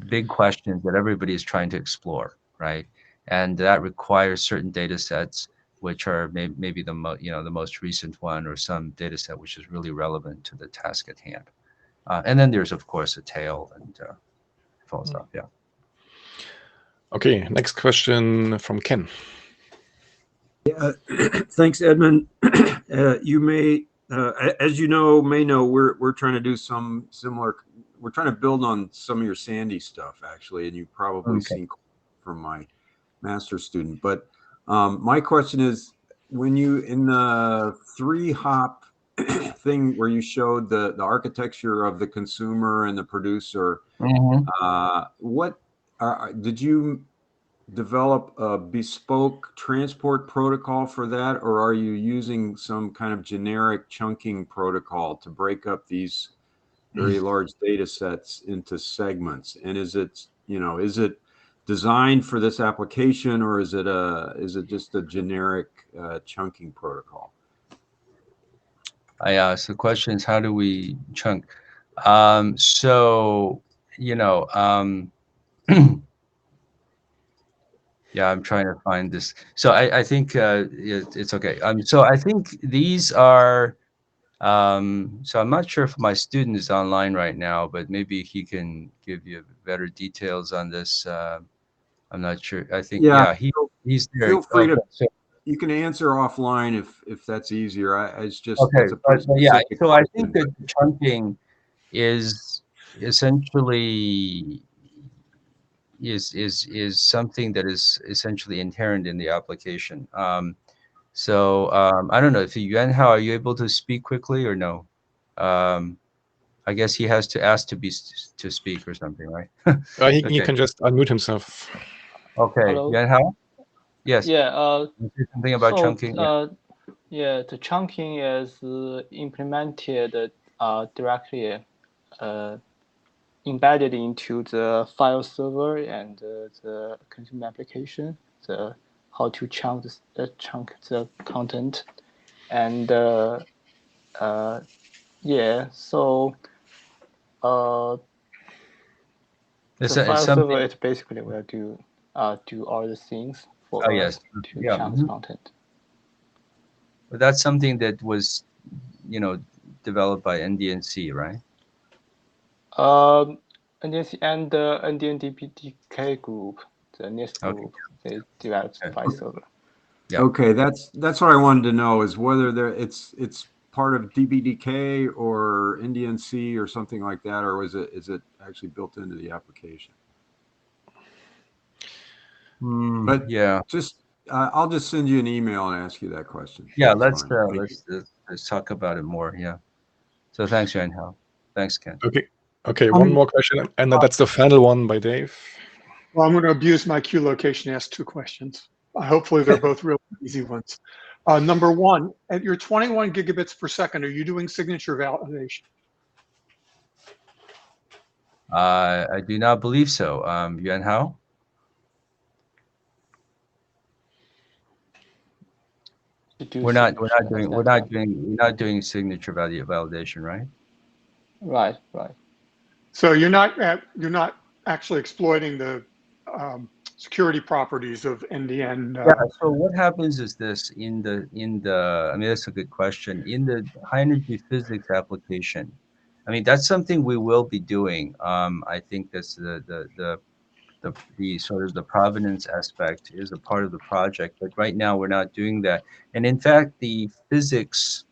big questions that everybody is trying to explore, right? And that requires certain data sets, which are maybe the most recent one, or some data set which is really relevant to the task at hand. And then there's of course a tail and full stuff. Yeah. Okay, next question from Ken. Thanks, Edmund. You may, as you know, we're trying to do some similar. We're trying to build on some of your Sandy stuff, actually, and you've probably seen from my master's student. But my question is, when you in the 3-hop thing where you showed the architecture of the consumer and the producer, what did you develop a bespoke transport protocol for that, or are you using some kind of generic chunking protocol to break up these very large data sets into segments? And is it designed for this application, or is it just a generic chunking protocol? So the question is, how do we chunk? Yeah, I'm trying to find this. So I think it's okay. So I think these are. So I'm not sure if my student is online right now, but maybe he can give you better details on this. I'm not sure. I think he's there. Feel free to. You can answer offline if that's easier. It's just it's a pretty specific So I think that chunking is essentially is something that is essentially inherent in the application. So I don't know if Yuanhao, are you able to speak quickly or no? I guess he has to ask to speak or something, right? He can just unmute himself. Okay, Yuanhao? Yes. Yeah. Something about chunking. The chunking is implemented directly embedded into the file server and the consumer application. How to chunk the content, and so the file server it basically will do all the things for us to chunk content. But that's something that was developed by Ndnc, right? Ndnc and the Ndnc group, the NIST group, they developed the file server. Yeah. Okay, that's what I wanted to know, is whether it's part of DBDK or Ndnc or something like that, or is it actually built into the application? But just I'll just send you an email and ask you that question. Yeah, let's talk about it more. Yeah. So thanks, Yuanhao. Thanks, Ken. Okay. One more question, and that's the final one by Dave. Well, I'm going to abuse my queue location and ask 2 questions. Hopefully, they're both really easy ones. Number one, at your 21 gigabits per second, are you doing signature validation? I do not believe so. Yuanhao? We're not doing signature validation, right? Right. So you're not actually exploiting the security properties of NDN. Yeah. So what happens is this in the I mean, that's a good question. In the high energy physics application, I mean, that's something we will be doing. I think that's the sort of the provenance aspect is a part of the project, but right now we're not doing that. And in fact, the physics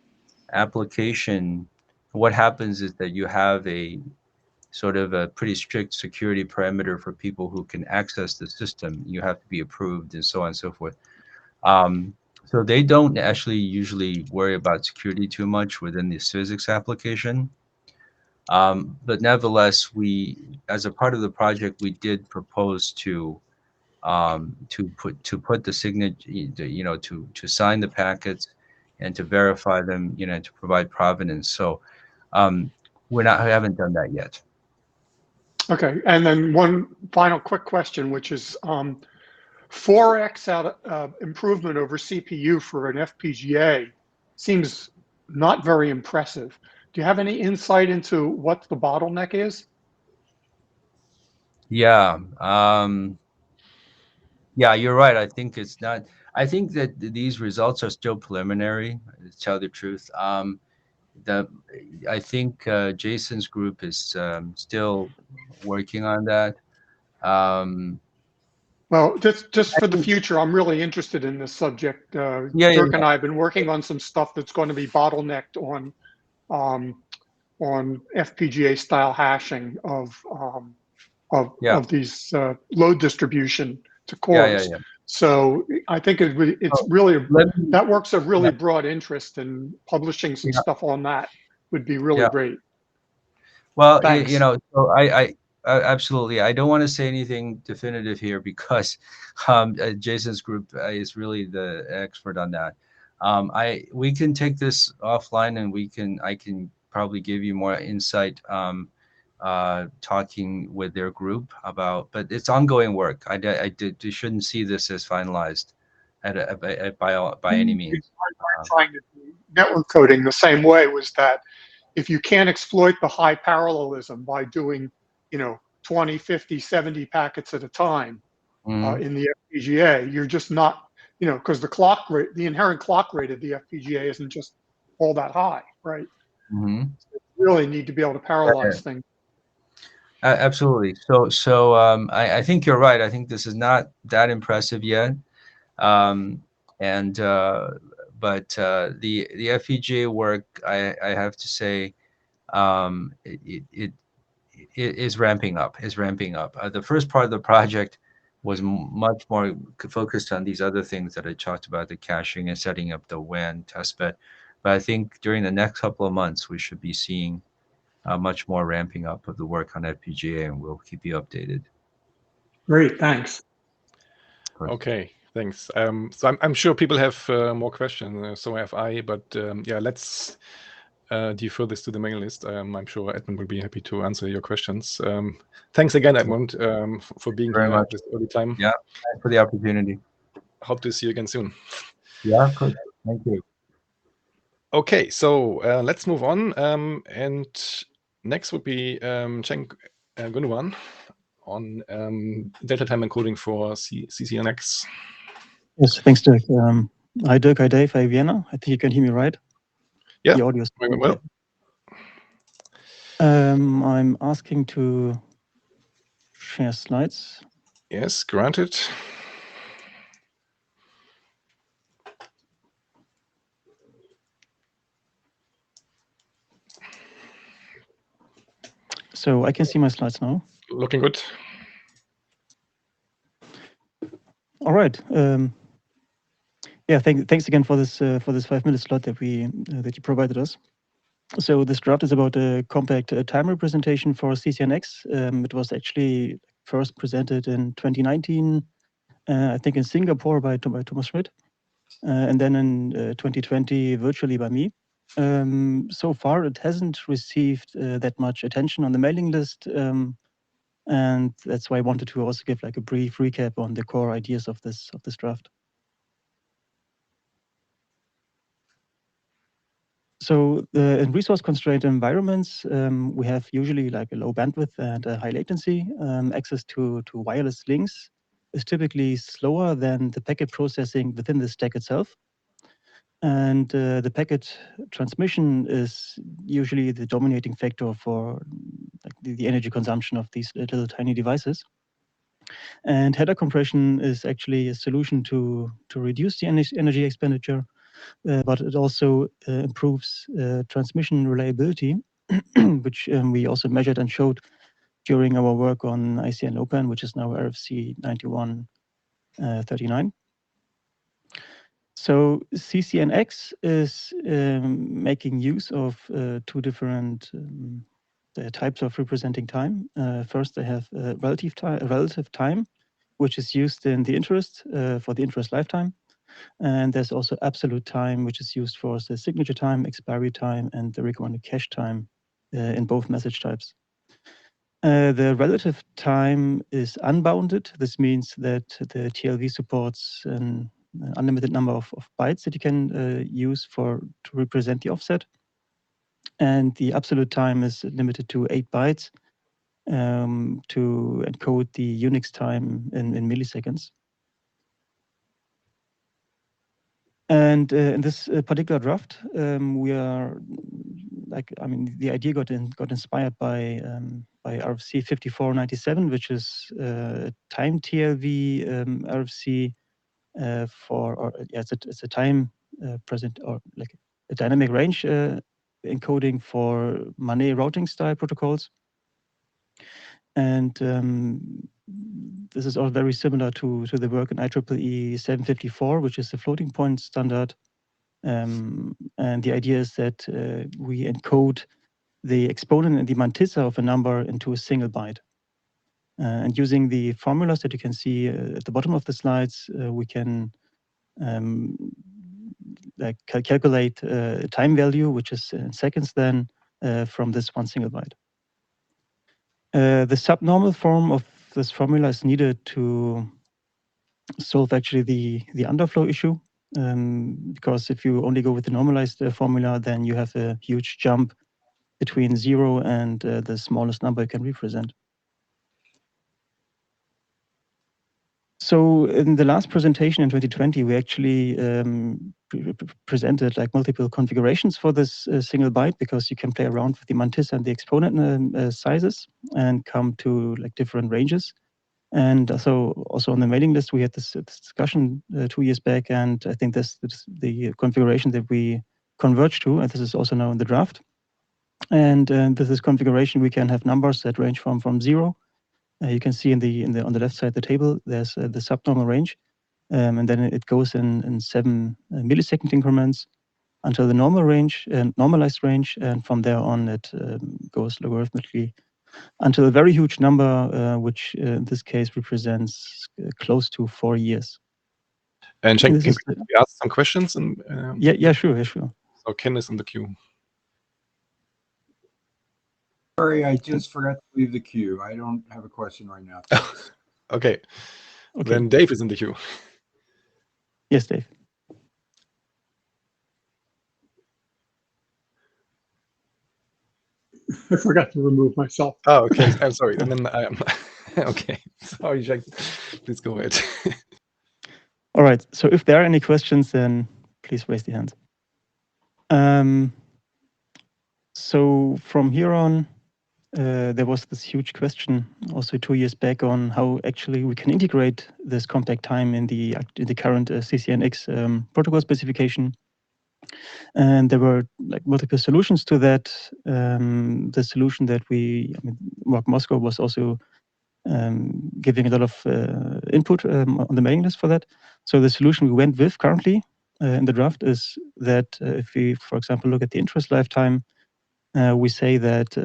application, what happens is that you have a sort of a pretty strict security parameter for people who can access the system. You have to be approved and so on and so forth. So they don't actually usually worry about security too much within the physics application. But nevertheless, we, as a part of the project, we did propose to put the signature, you know, to sign the packets and to verify them, you know, to provide provenance. So we haven't done that yet. Okay, and then one final quick question, which is 4x improvement over CPU for an FPGA seems not very impressive. Do you have any insight into what the bottleneck is? Yeah. Yeah, you're right. I think it's not. I think that these results are still preliminary, to tell the truth. I think Jason's group is still working on that. Well, just for the future, I'm really interested in this subject. Dirk and I have been working on some stuff that's going to be bottlenecked on FPGA style hashing of these load distribution to cores. So I think it's really that work's of really broad interest, and publishing some stuff on that would be really great. Well, thanks. you know, so I absolutely. I don't want to say anything definitive here because Jason's group is really the expert on that. We can take this offline, and I can probably give you more insight talking with their group about, but it's ongoing work. You shouldn't see this as finalized by any means. Trying to do network coding the same way was that if you can't exploit the high parallelism by doing, 20, 50, 70 packets at a time in the FPGA, you're just not, because the clock rate, the inherent clock rate of the FPGA isn't just all that high, right? So you really need to be able to parallelize things. Absolutely. So I think you're right. I think this is not that impressive yet. But the FPGA work, I have to say, it is ramping up. The first part of the project was much more focused on these other things that I talked about, the caching and setting up the WAN testbed. But I think during the next couple of months, we should be seeing much more ramping up of the work on FPGA, and we'll keep you updated. Great, thanks. Okay, thanks. So I'm sure people have more questions, so have I, but yeah, let's defer this to the mail list. I'm sure Edmund will be happy to answer your questions. Thanks again, Edmund, for being here at this early time. Yeah, thanks for the opportunity. Hope to see you again soon. Yeah, of course. Thank you. Okay, so let's move on. And next would be Cheng Gunuwan on data time encoding for Ccnx. Yes, thanks, Dirk. Hi, Dirk. Hi, Dave. Hi, Vienna. I think you can hear me right? Yeah, the audio is very well. I'm asking to share slides. Yes, granted. So I can see my slides now. Looking good. All right. Yeah, thanks again for this 5-minute slot that you provided us. So this draft is about a compact time representation for Ccnx. It was actually first presented in 2019, I think in Singapore by Thomas Schmidt, and then in 2020 virtually by me. So far, it hasn't received that much attention on the mailing list, and that's why I wanted to also give like a brief recap on the core ideas of this draft. So in resource-constrained environments, we have usually like a low bandwidth and a high latency. Access to wireless links is typically slower than the packet processing within the stack itself. And the packet transmission is usually the dominating factor for like, the energy consumption of these little tiny devices. And header compression is actually a solution to reduce the energy expenditure, but it also improves transmission reliability, which we also measured and showed during our work on ICN-OPAN, which is now RFC 9139. So Ccnx is making use of two different types of representing time. First, they have relative time, which is used in the interest for the interest lifetime. And there's also absolute time, which is used for the signature time, expiry time, and the recommended cache time in both message types. The relative time is unbounded. This means that the TLV supports an unlimited number of bytes that you can use to represent the offset. And the absolute time is limited to 8 bytes to encode the Unix time in milliseconds. And in this particular draft, we are the idea got inspired by RFC 5497, which is time TLV RFC it's a time present or like a dynamic range encoding for Manet routing style protocols. And this is all very similar to the work in IEEE 754, which is the floating point standard. And the idea is that we encode the exponent and the mantissa of a number into a single byte. And using the formulas that you can see at the bottom of the slides, we can calculate a time value, which is in seconds then, from this one single byte. The subnormal form of this formula is needed to solve actually the underflow issue, because if you only go with the normalized formula, then you have a huge jump between 0 and the smallest number you can represent. So in the last presentation in 2020, we actually presented like multiple configurations for this single byte, because you can play around with the mantissa and the exponent sizes and come to like different ranges. And so also on the mailing list, we had this discussion 2 years back, and I think this is the configuration that we converged to, and this is also now in the draft. And with this configuration, we can have numbers that range from 0. You can see on the left side of the table, there's the subnormal range, and then it goes in 7 millisecond increments until the normal range, normalized range, and from there on it goes logarithmically until a very huge number, which in this case represents close to 4 years. And can we ask some questions? And yeah, sure. So Ken is in the queue. Sorry, I just forgot to leave the queue. I don't have a question right now. Okay. Then Dave is in the queue. Yes, Dave. I forgot to remove myself. Oh, okay. I'm sorry. And then okay. Sorry, Jack. Please go ahead. All right. So if there are any questions, then please raise the hand. So from here on, there was this huge question also 2 years back on how actually we can integrate this compact time in the current Ccnx protocol specification. And there were like multiple solutions to that. The solution that Mark Moscow was also giving a lot of input on the mailing list for that. So the solution we went with currently in the draft is that if we, for example, look at the interest lifetime, we say that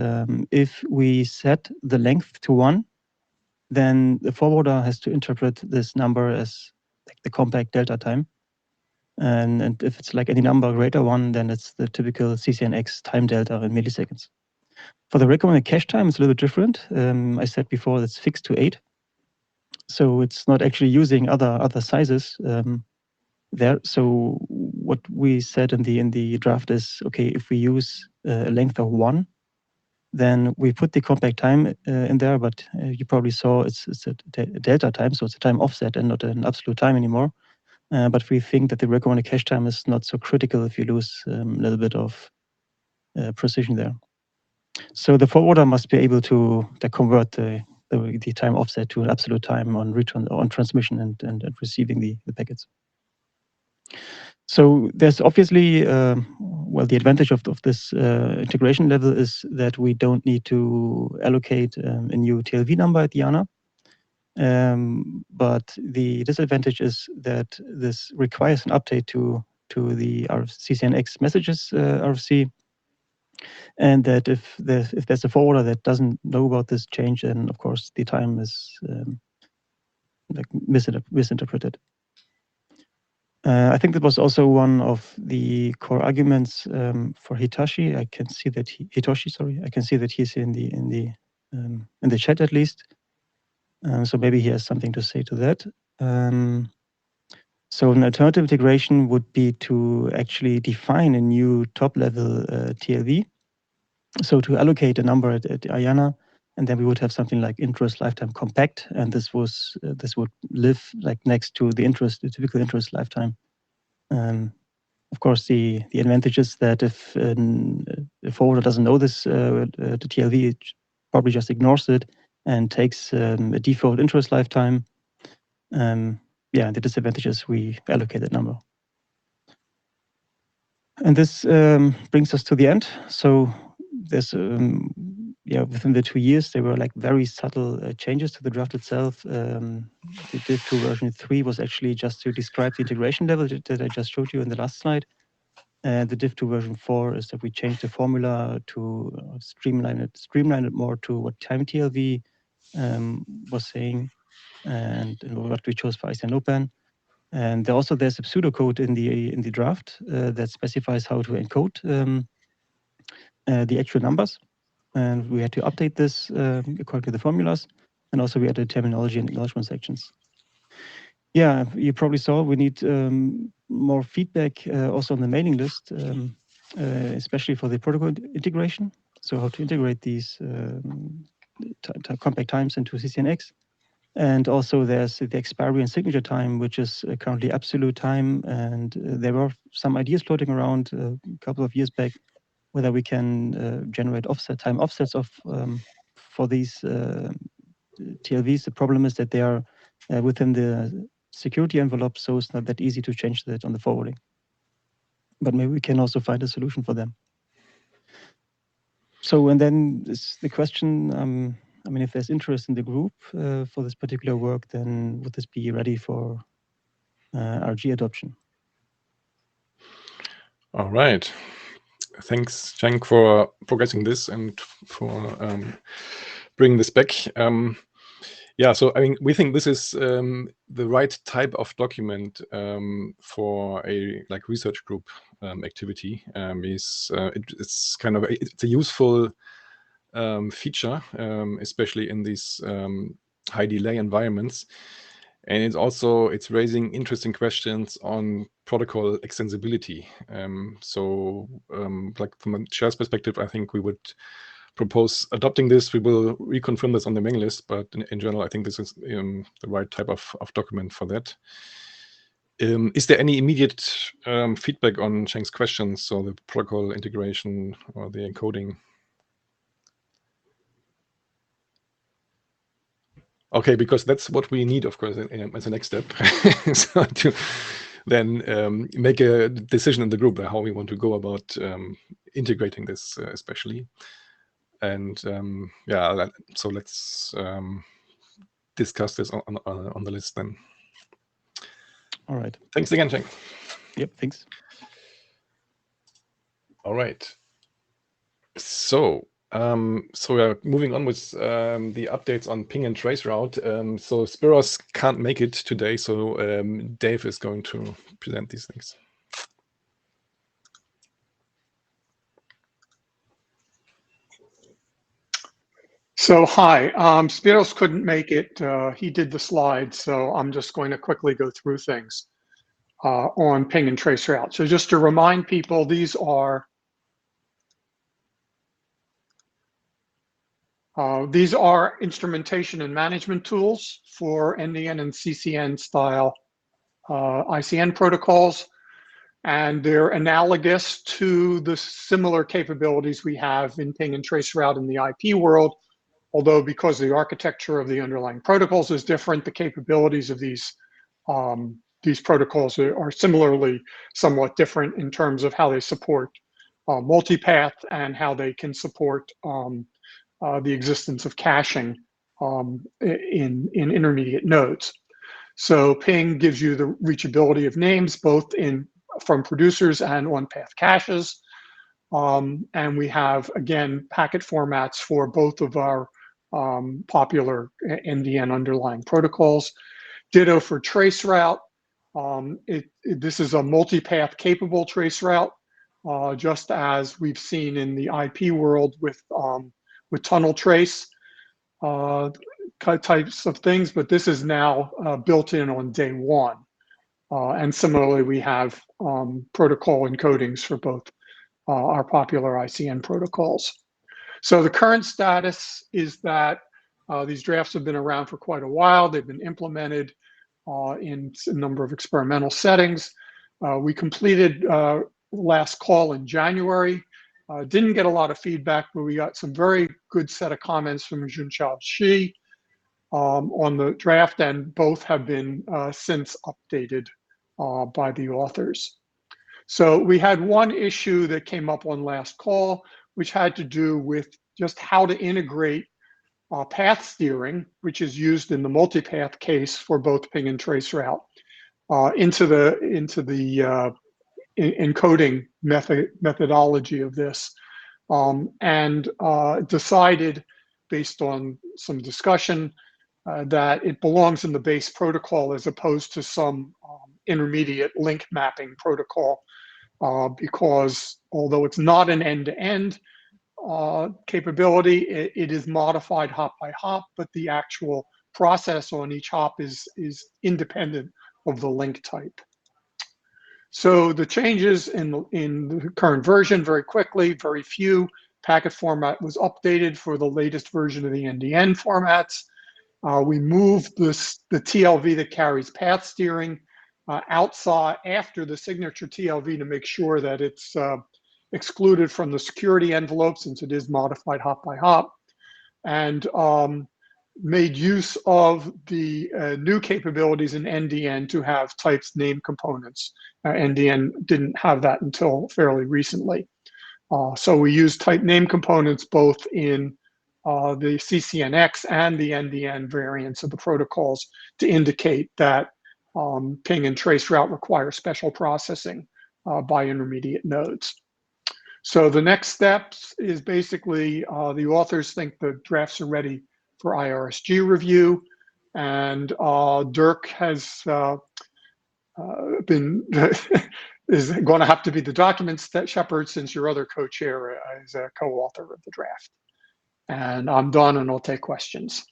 if we set the length to 1, then the forwarder has to interpret this number as like the compact delta time. And if it's like any number greater 1, then it's the typical Ccnx time delta in milliseconds. For the recommended cache time, it's a little bit different. I said before that's fixed to 8. So it's not actually using other sizes. there. So what we said in the draft is, okay, if we use a length of 1, then we put the compact time in there, but you probably saw it's a delta time, so it's a time offset and not an absolute time anymore. But we think that the recommended cache time is not so critical if you lose a little bit of precision there. So the forwarder must be able to convert the time offset to an absolute time on return, on transmission and receiving the packets. So there's obviously, well, the advantage of this integration level is that we don't need to allocate a new TLV number at the IANA. But the disadvantage is that this requires an update to the Ccnx messages RFC, and that if there's a forwarder that doesn't know about this change, then of course the time is like misinterpreted. I think that was also one of the core arguments for Hitoshi. I can see that I can see that he's in the chat at least. So maybe he has something to say to that. So an alternative integration would be to actually define a new top-level TLV. So to allocate a number at IANA, and then we would have something like interest lifetime compact, and this would live like next to the typical interest lifetime. Of course, the advantage is that if a forwarder doesn't know this, the TLV, it probably just ignores it and takes a default interest lifetime. Yeah, the disadvantage is we allocate that number. And this brings us to the end. So there's, yeah, within the 2 years, there were like very subtle changes to the draft itself. The div2 version 3 was actually just to describe the integration level that I just showed you in the last slide. And the div2 version 4 is that we changed the formula to streamline it more to what time TLV was saying, and what we chose for ICNOPAN. And also there's a pseudocode in the draft that specifies how to encode the actual numbers. And we had to update this according to the formulas. And also we added terminology and acknowledgement sections. Yeah, you probably saw we need more feedback also on the mailing list, especially for the protocol integration. So how to integrate these compact times into CCNX. And also there's the expiry and signature time, which is currently absolute time. And there were some ideas floating around a couple of years back, whether we can generate time offsets for these TLVs. The problem is that they are within the security envelope, so it's not that easy to change that on the forwarding. But maybe we can also find a solution for them. So, and then is the question, I mean, if there's interest in the group for this particular work, then would this be ready for RG adoption? All right. Thanks, Cheng, for progressing this and for bringing this back. Yeah, so I mean, we think this is the right type of document for a research group activity. It's kind of it's a useful feature, especially in these high delay environments. And it's raising interesting questions on protocol extensibility. So like from a chair's perspective, I think we would propose adopting this. We will reconfirm this on the mailing list, but in general, I think this is the right type of document for that. Is there any immediate feedback on Cheng's questions, so the protocol integration or the encoding? Okay, because that's what we need, of course, as a next step. So to then make a decision in the group how we want to go about integrating this, especially. And yeah, so let's discuss this on the list then. All right. Thanks again, Cheng. Yep, thanks. All right. So we are moving on with the updates on ping and traceroute. So Spiros can't make it today, so Dave is going to present these things. So hi, Spiros couldn't make it. He did the slides, so I'm just going to quickly go through things. on ping and traceroute. So just to remind people, these are instrumentation and management tools for NDN and CCN style ICN protocols, and they're analogous to the similar capabilities we have in ping and traceroute in the IP world, although because the architecture of the underlying protocols is different, the capabilities of these protocols are similarly somewhat different in terms of how they support multipath and how they can support the existence of caching in intermediate nodes. So ping gives you the reachability of names both from producers and on-path caches. And we have, again, packet formats for both of our popular NDN underlying protocols. Ditto for traceroute. This is a multipath capable traceroute, just as we've seen in the IP world with tunnel trace types of things, but this is now built in on day one. And similarly, we have protocol encodings for both our popular ICN protocols. So the current status is that these drafts have been around for quite a while. They've been implemented in a number of experimental settings. We completed last call in January. Didn't get a lot of feedback, but we got some very good set of comments from Junxiao Shi on the draft, and both have been since updated by the authors. So we had one issue that came up on last call, which had to do with just how to integrate path steering, which is used in the multipath case for both ping and traceroute, into the encoding methodology of this, and decided, based on some discussion, that it belongs in the base protocol as opposed to some intermediate link mapping protocol, because although it's not an end-to-end capability, it is modified hop by hop, but the actual process on each hop is independent of the link type. So the changes in the current version, very quickly, very few. Packet format was updated for the latest version of the NDN formats. We moved the TLV that carries path steering outside after the signature TLV to make sure that it's excluded from the security envelope, since it is modified hop by hop, and made use of the new capabilities in NDN to have types name components. NDN didn't have that until fairly recently. So we use type name components both in the Ccnx and the NDN variants of the protocols to indicate that ping and traceroute require special processing by intermediate nodes. So the next steps is basically the authors think the drafts are ready for IRSG review, and Dirk has is going to have to be the documents shepherd, since your other co-chair is a co-author of the draft. And I'm done, and I'll take questions.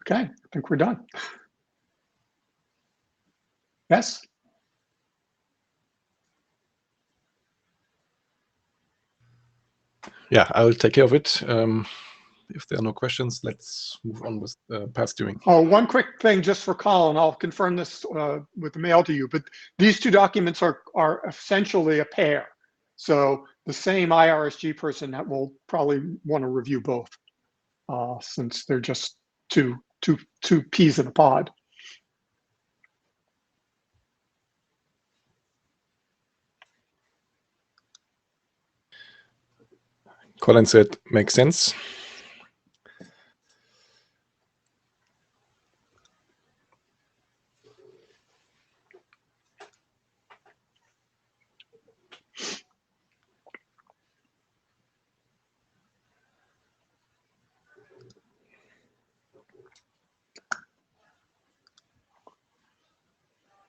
Okay, I think we're done. Yes? Yeah, I will take care of it. If there are no questions, let's move on with path steering. Oh, one quick thing just for Colin. I'll confirm this with the mail to you, but these two documents are essentially a pair. So the same IRSG person that will probably want to review both, since they're just two peas in a pod. Colin said, makes sense.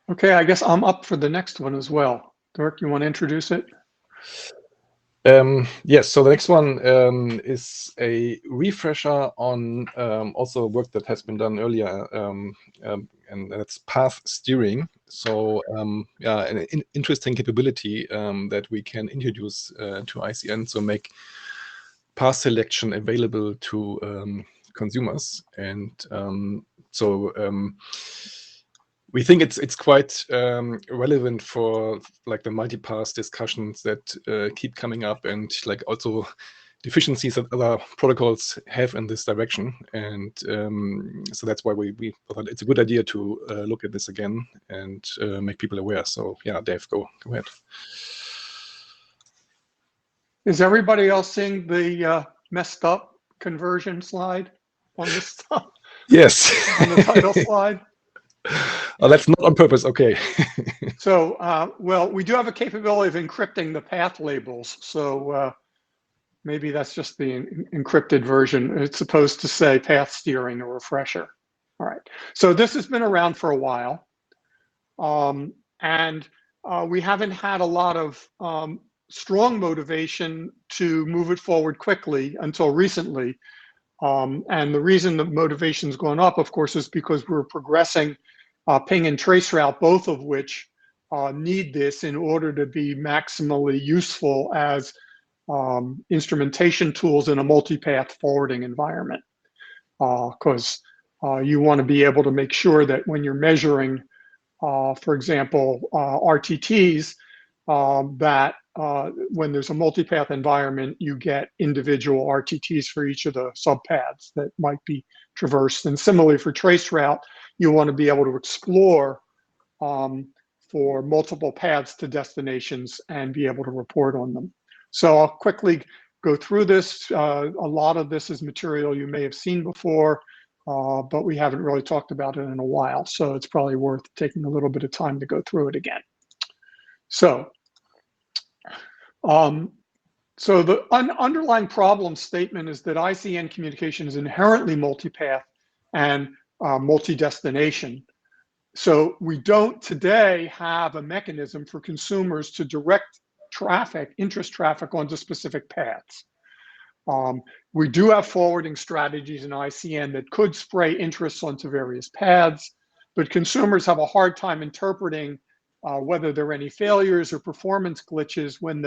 Okay, I guess I'm up for the next one as well. Dirk, you want to introduce it? Yes, so the next one is a refresher on also work that has been done earlier, and that's path steering. So yeah, an interesting capability that we can introduce to ICN, so make path selection available to consumers. And we think it's quite relevant for like the multipath discussions that keep coming up, and like also deficiencies that other protocols have in this direction. And so that's why we thought it's a good idea to look at this again and make people aware. So yeah, Dave, go ahead. Is everybody else seeing the messed up conversion slide on this stuff? Yes. On the title slide? Oh, that's not on purpose. Okay. So, well, we do have a capability of encrypting the path labels. So maybe that's just the encrypted version. It's supposed to say path steering or refresher. All right. So this has been around for a while. And we haven't had a lot of strong motivation to move it forward quickly until recently. And the reason the motivation's gone up, of course, is because we're progressing ping and traceroute, both of which need this in order to be maximally useful as instrumentation tools in a multipath forwarding environment. Because you want to be able to make sure that when you're measuring, for example, RTTs, that when there's a multipath environment, you get individual RTTs for each of the subpaths that might be traversed. And similarly for traceroute, you want to be able to explore for multiple paths to destinations and be able to report on them. So I'll quickly go through this. A lot of this is material you may have seen before, but we haven't really talked about it in a while. So it's probably worth taking a little bit of time to go through it again. So, the underlying problem statement is that ICN communication is inherently multipath and multi-destination. So we don't today have a mechanism for consumers to direct traffic, interest traffic onto specific paths. We do have forwarding strategies in ICN that could spray interests onto various paths, but consumers have a hard time interpreting whether there are any failures or performance glitches when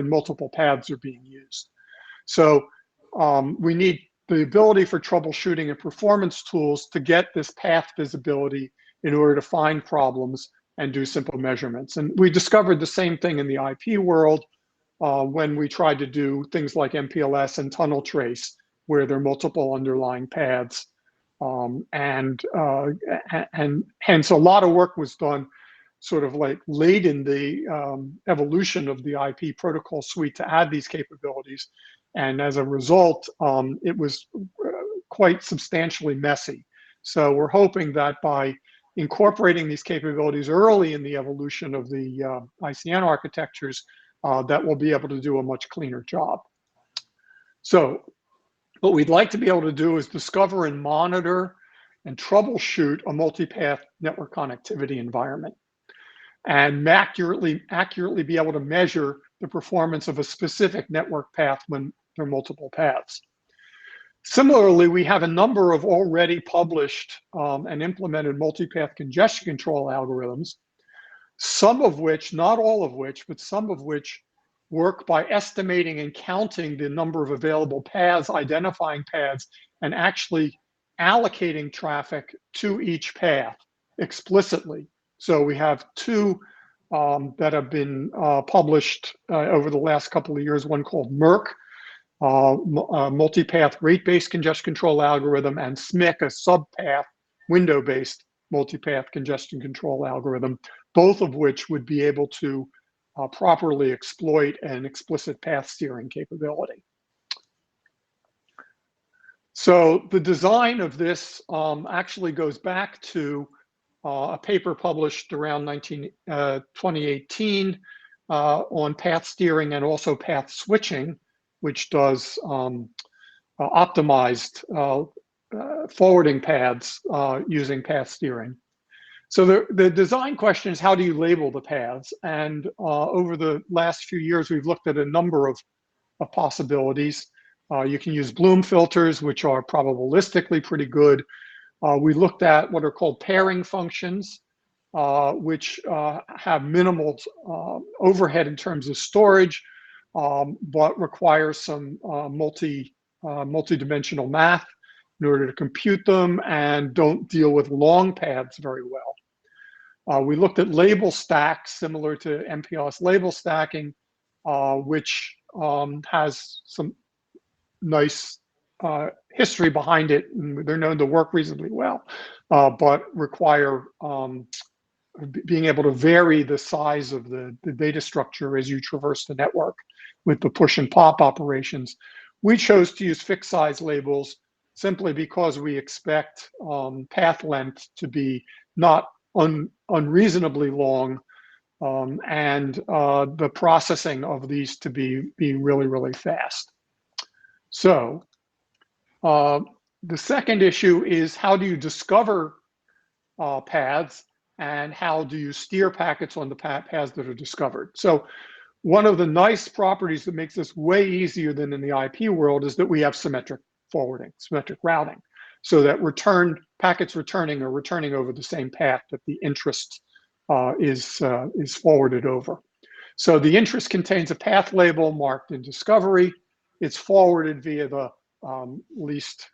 multiple paths are being used. So we need the ability for troubleshooting and performance tools to get this path visibility in order to find problems and do simple measurements. And we discovered the same thing in the IP world when we tried to do things like MPLS and tunnel trace, where there are multiple underlying paths. And hence a lot of work was done sort of like late in the evolution of the IP protocol suite to add these capabilities. And as a result, it was quite substantially messy. So we're hoping that by incorporating these capabilities early in the evolution of the ICN architectures, that we'll be able to do a much cleaner job. So what we'd like to be able to do is discover and monitor and troubleshoot a multipath network connectivity environment, and accurately be able to measure the performance of a specific network path when there are multiple paths. Similarly, we have a number of already published and implemented multipath congestion control algorithms, some of which, not all of which, but some of which work by estimating and counting the number of available paths, identifying paths, and actually allocating traffic to each path explicitly. So we have two that have been published over the last couple of years, one called MERC, multipath rate-based congestion control algorithm, and SMIC, a subpath window-based multipath congestion control algorithm, both of which would be able to properly exploit an explicit path steering capability. So the design of this actually goes back to a paper published around 2018 on path steering and also path switching, which does optimized forwarding paths using path steering. So the design question is, how do you label the paths? And over the last few years, we've looked at a number of possibilities. You can use Bloom filters, which are probabilistically pretty good. We looked at what are called pairing functions, which have minimal overhead in terms of storage, but require some multi-dimensional math in order to compute them, and don't deal with long paths very well. We looked at label stacks similar to MPLS label stacking, which has some nice history behind it, and they're known to work reasonably well, but require being able to vary the size of the data structure as you traverse the network with the push and pop operations. We chose to use fixed size labels simply because we expect path length to be not unreasonably long, and the processing of these to be really, really fast. So the second issue is, how do you discover paths, and how do you steer packets on the paths that are discovered? So one of the nice properties that makes this way easier than in the IP world is that we have symmetric forwarding, symmetric routing, so that packets returning are returning over the same path that the interest is forwarded over. So the interest contains a path label marked in discovery. It's forwarded via the least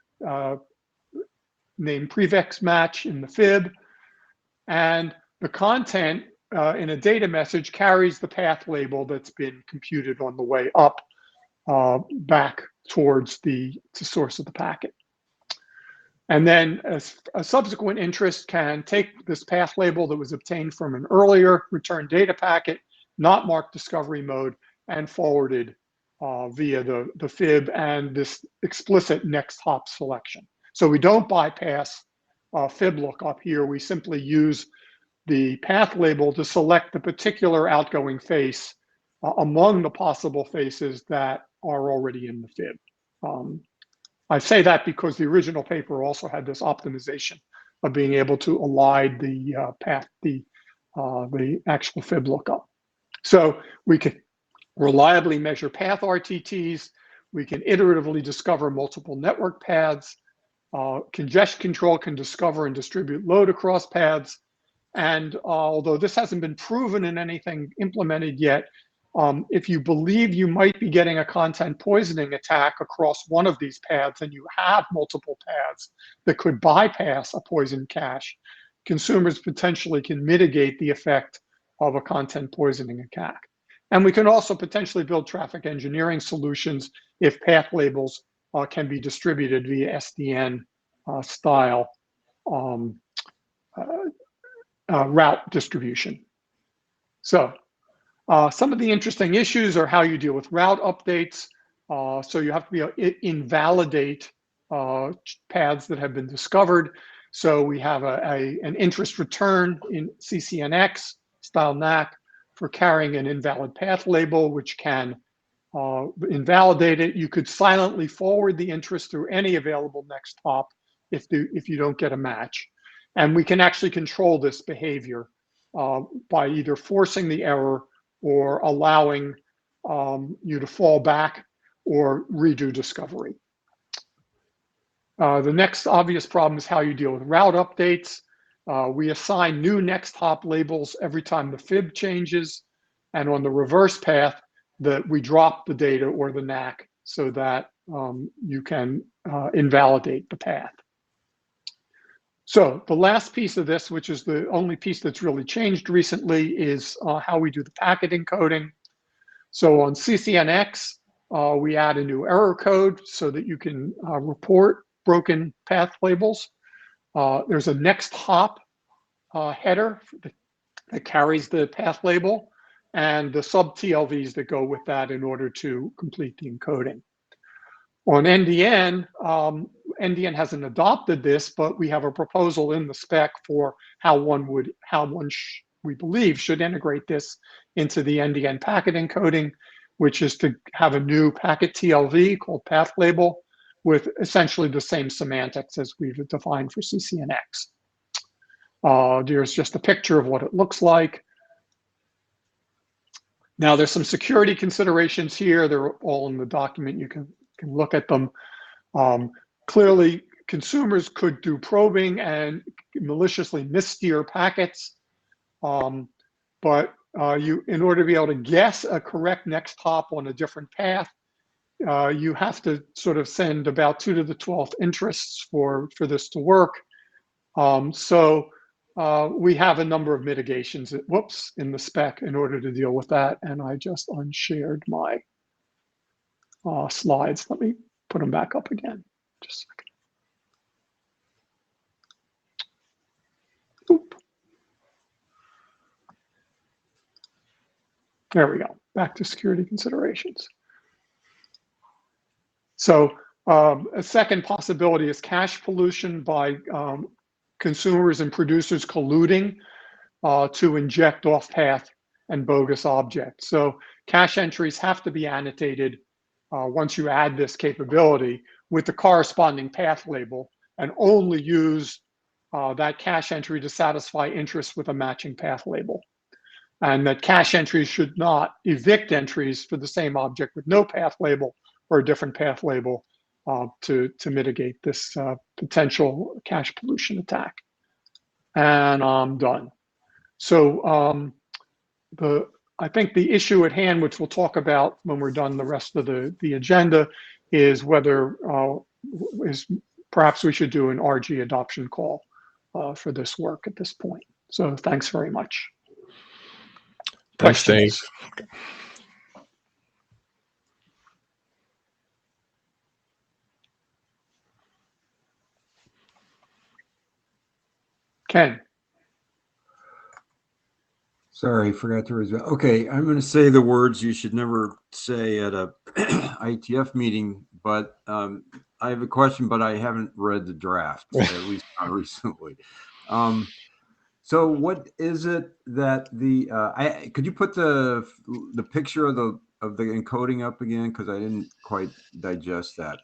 name prefix match in the fib, and the content in a data message carries the path label that's been computed on the way up back towards the source of the packet. And then a subsequent interest can take this path label that was obtained from an earlier return data packet, not marked discovery mode, and forwarded via the fib and this explicit next hop selection. So we don't bypass fib lookup here. We simply use the path label to select the particular outgoing face among the possible faces that are already in the fib. I say that because the original paper also had this optimization of being able to elide the path, the actual fib lookup. So we can reliably measure path RTTs. We can iteratively discover multiple network paths. Congestion control can discover and distribute load across paths. And although this hasn't been proven in anything implemented yet, if you believe you might be getting a content poisoning attack across one of these paths, and you have multiple paths that could bypass a poison cache, consumers potentially can mitigate the effect of a content poisoning attack. And we can also potentially build traffic engineering solutions if path labels can be distributed via SDN style route distribution. So some of the interesting issues are how you deal with route updates. So you have to be able to invalidate paths that have been discovered. So we have an interest return in Ccnx style NAC for carrying an invalid path label, which can invalidate it. You could silently forward the interest through any available next hop if you don't get a match. And we can actually control this behavior by either forcing the error or allowing you to fall back or redo discovery. The next obvious problem is how you deal with route updates. We assign new next hop labels every time the fib changes, and on the reverse path, we drop the data or the NAC so that you can invalidate the path. So the last piece of this, which is the only piece that's really changed recently, is how we do the packet encoding. So on Ccnx, we add a new error code so that you can report broken path labels. There's a next hop header that carries the path label, and the sub TLVs that go with that in order to complete the encoding. On NDN, NDN hasn't adopted this, but we have a proposal in the spec for how we believe should integrate this into the NDN packet encoding, which is to have a new packet TLV called path label with essentially the same semantics as we've defined for Ccnx. There's just a picture of what it looks like. Now, there's some security considerations here. They're all in the document. You can look at them. Clearly, consumers could do probing and maliciously missteer packets. But in order to be able to guess a correct next hop on a different path, you have to sort of send about 2 to the 12th interests for this to work. So we have a number of mitigations, in the spec in order to deal with that. And I just unshared my slides. Let me put them back up again. Just a second. Oop. There we go. Back to security considerations. So a second possibility is cache pollution by consumers and producers colluding to inject off-path and bogus objects. So cache entries have to be annotated once you add this capability with the corresponding path label, and only use that cache entry to satisfy interest with a matching path label. And that cache entries should not evict entries for the same object with no path label or a different path label to mitigate this potential cache pollution attack. And I'm done. So I think the issue at hand, which we'll talk about when we're done the rest of the agenda, is whether perhaps we should do an RG adoption call for this work at this point. So thanks very much. Thanks, Dave. Ken. Sorry, forgot to raise. Okay, I'm going to say the words you should never say at a IETF meeting, but I have a question, but I haven't read the draft, at least not recently. So what is it that could you put the picture of the encoding up again, because I didn't quite digest that.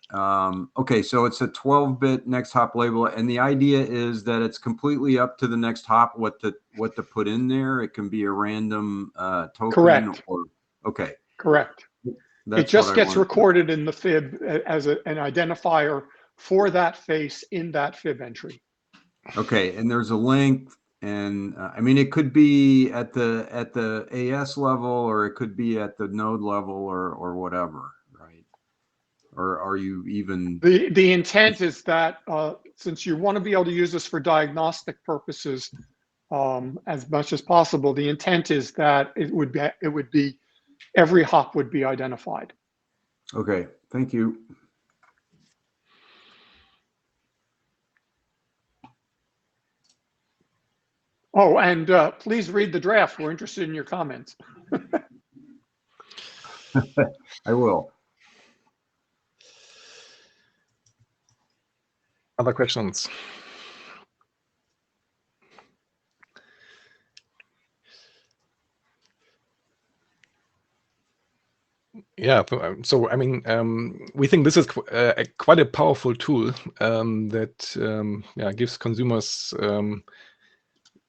Okay, so it's a 12-bit next hop label, and the idea is that it's completely up to the next hop what to put in there. It can be a random token. Correct. Okay. Correct. It just gets recorded in the fib as an identifier for that face in that fib entry. Okay, and there's a link. And I mean, it could be at the AS level, or it could be at the node level, or whatever, right? Or are you even? The intent is that since you want to be able to use this for diagnostic purposes as much as possible, the intent is that it would be every hop would be identified. Okay, thank you. Oh, and please read the draft. We're interested in your comments. I will. Other questions? Yeah, so I mean, we think this is quite a powerful tool that gives consumers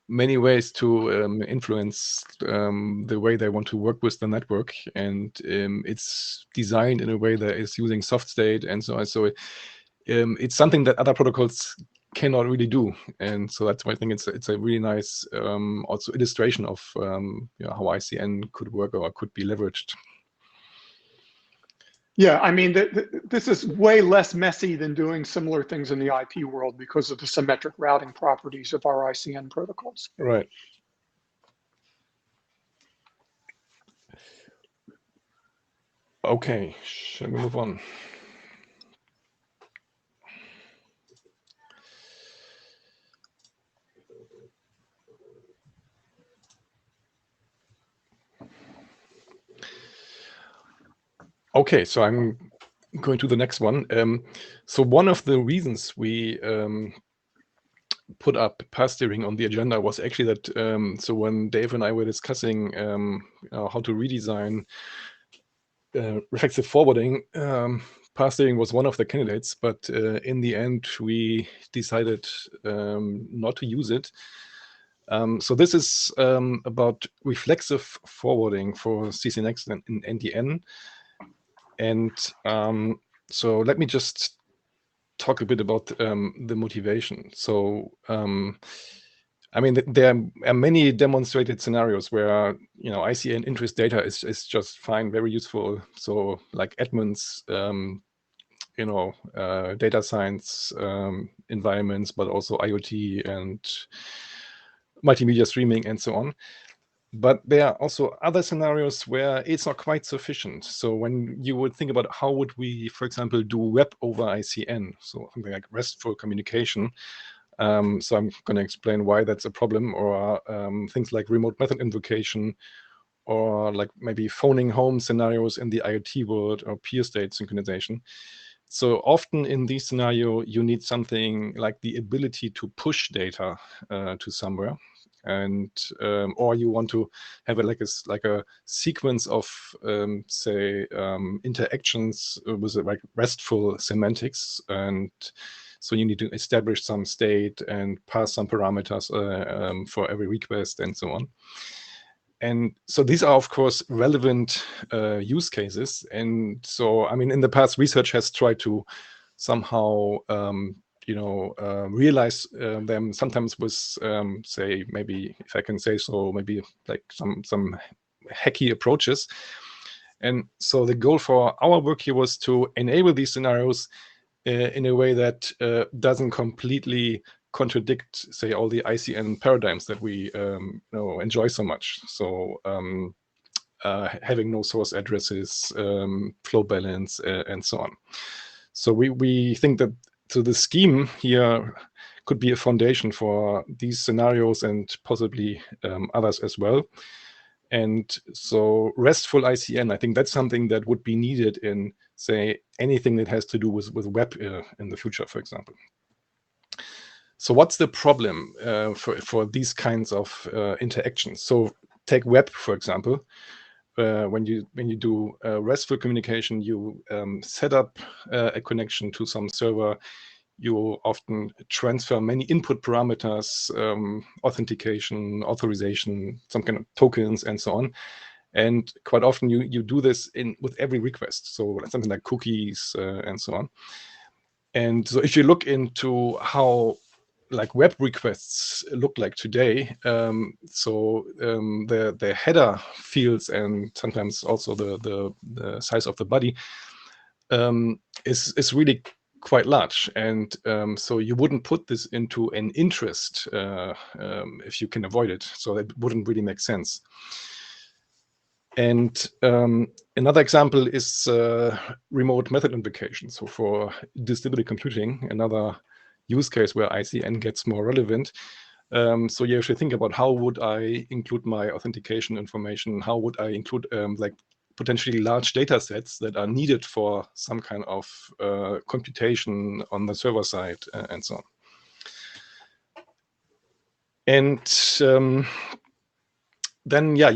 many ways to influence the way they want to work with the network, and it's designed in a way that is using soft state and so on. So it's something that other protocols cannot really do, and so that's why I think it's a really nice also illustration of how ICN could work or could be leveraged. Yeah, I mean, this is way less messy than doing similar things in the IP world because of the symmetric routing properties of our ICN protocols. Right. Okay, shall we move on? Okay, so I'm going to the next one. So one of the reasons we put up path steering on the agenda was actually that so when Dave and I were discussing how to redesign reflexive forwarding, path steering was one of the candidates, but in the end we decided not to use it So this is about reflexive forwarding for Ccnx and NDN. And so let me just talk a bit about the motivation. So I mean, there are many demonstrated scenarios where ICN interest data is just fine, very useful. So like Edmunds, data science environments, but also IoT and multimedia streaming and so on. But there are also other scenarios where it's not quite sufficient. So when you would think about how would we, for example, do web over ICN, so something like RESTful communication. So I'm going to explain why that's a problem, or things like remote method invocation, or like maybe phoning home scenarios in the IoT world, or peer state synchronization. So often in these scenarios, you need something like the ability to push data to somewhere, and or you want to have like a sequence of say interactions with like RESTful semantics, and so you need to establish some state and pass some parameters for every request and so on. And so these are, of course, relevant use cases. And so, I mean, in the past, research has tried to somehow, realize them sometimes with, say, maybe, if I can say so, maybe like some hacky approaches. And so the goal for our work here was to enable these scenarios in a way that doesn't completely contradict, say, all the ICN paradigms that we enjoy so much. So having no source addresses, flow balance, and so on. So we think that the scheme here could be a foundation for these scenarios and possibly others as well. And so RESTful ICN, I think that's something that would be needed in, say, anything that has to do with web in the future, for example. So what's the problem for these kinds of interactions? So take web, for example. When you do RESTful communication, you set up a connection to some server. You often transfer many input parameters, authentication, authorization, some kind of tokens, and so on. And quite often you do this with every request. So something like cookies and so on. And so if you look into how like web requests look like today, the header fields and sometimes also the size of the body is really quite large, and so you wouldn't put this into an interest if you can avoid it. So that wouldn't really make sense. And another example is remote method invocation. So for distributed computing, another use case where ICN gets more relevant. So you have to think about how would I include my authentication information? How would I include like potentially large data sets that are needed for some kind of computation on the server side and so on. And then, yeah,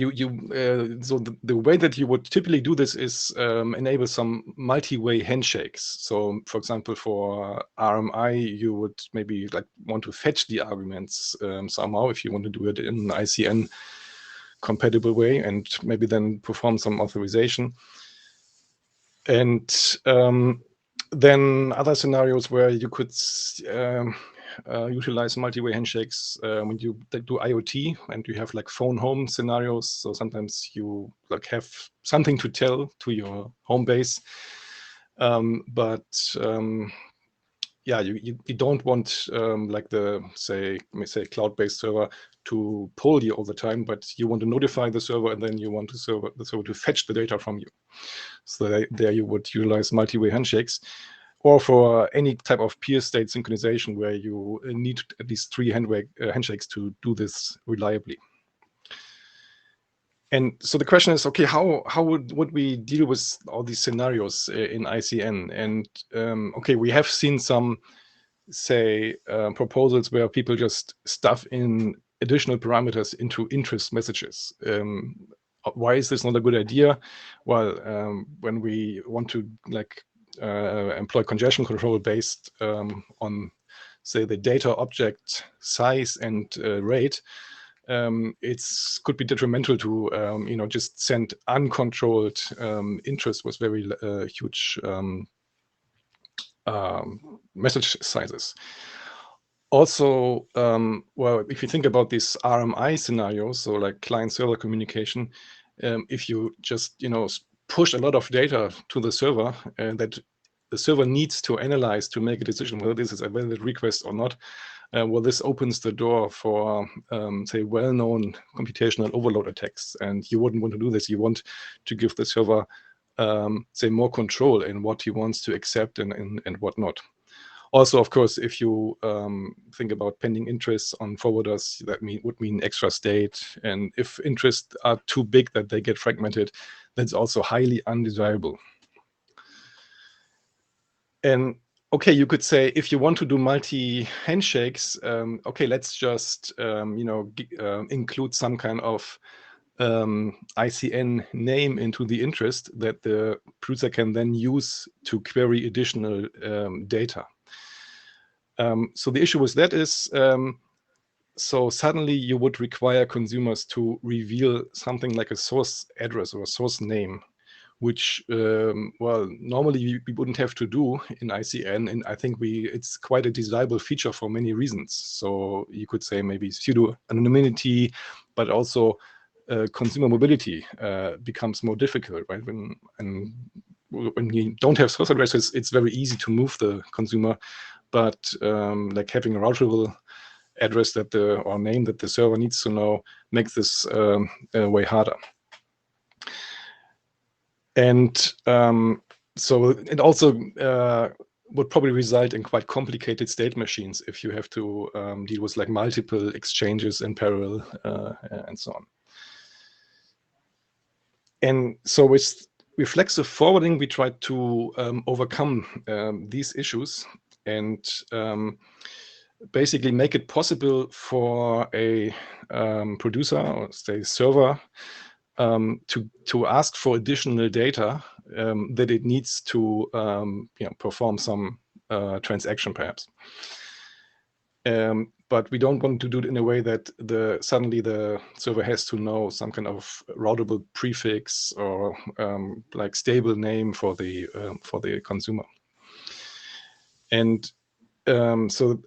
so the way that you would typically do this is enable some multi-way handshakes. So, for example, for RMI, you would maybe like want to fetch the arguments somehow if you want to do it in an ICN compatible way, and maybe then perform some authorization. And then other scenarios where you could utilize multi-way handshakes when you do IoT and you have like phone home scenarios. So sometimes you like have something to tell to your home base, but yeah, you don't want like the say cloud-based server to poll you all the time, but you want to notify the server, and then you want the server to fetch the data from you. So there you would utilize multi-way handshakes. Or for any type of peer state synchronization where you need at least 3 handshakes to do this reliably. And so the question is, okay, how would we deal with all these scenarios in ICN? And okay, we have seen some, say, proposals where people just stuff in additional parameters into interest messages. Why is this not a good idea? Well, when we want to like employ congestion control based on, say, the data object size and rate, could be detrimental to just send uncontrolled interest with very huge message sizes. Also, well, if you think about these RMI scenarios, so like client-server communication, if you just push a lot of data to the server that the server needs to analyze to make a decision whether this is a valid request or not, well, this opens the door for, say, well-known computational overload attacks. And you wouldn't want to do this. You want to give the server, say, more control in what he wants to accept and what not. Also, of course, if you think about pending interests on forwarders, that would mean extra state. And if interests are too big that they get fragmented, that's also highly undesirable. And okay, you could say if you want to do multi-handshakes, okay, let's just include some kind of ICN name into the interest that the producer can then use to query additional data. So the issue with that is, so suddenly you would require consumers to reveal something like a source address or a source name, which, well, normally we wouldn't have to do in ICN. And I think it's quite a desirable feature for many reasons. So you could say maybe pseudo anonymity, but also consumer mobility becomes more difficult, right? When you don't have source addresses, it's very easy to move the consumer. But like having a routable address or name that the server needs to know makes this way harder. And so it also would probably result in quite complicated state machines if you have to deal with like multiple exchanges in parallel and so on. And so with reflexive forwarding, we tried to overcome these issues and basically make it possible for a producer or say server to ask for additional data that it needs to perform some transaction perhaps. But we don't want to do it in a way that suddenly the server has to know some kind of routable prefix or like stable name for the consumer. And so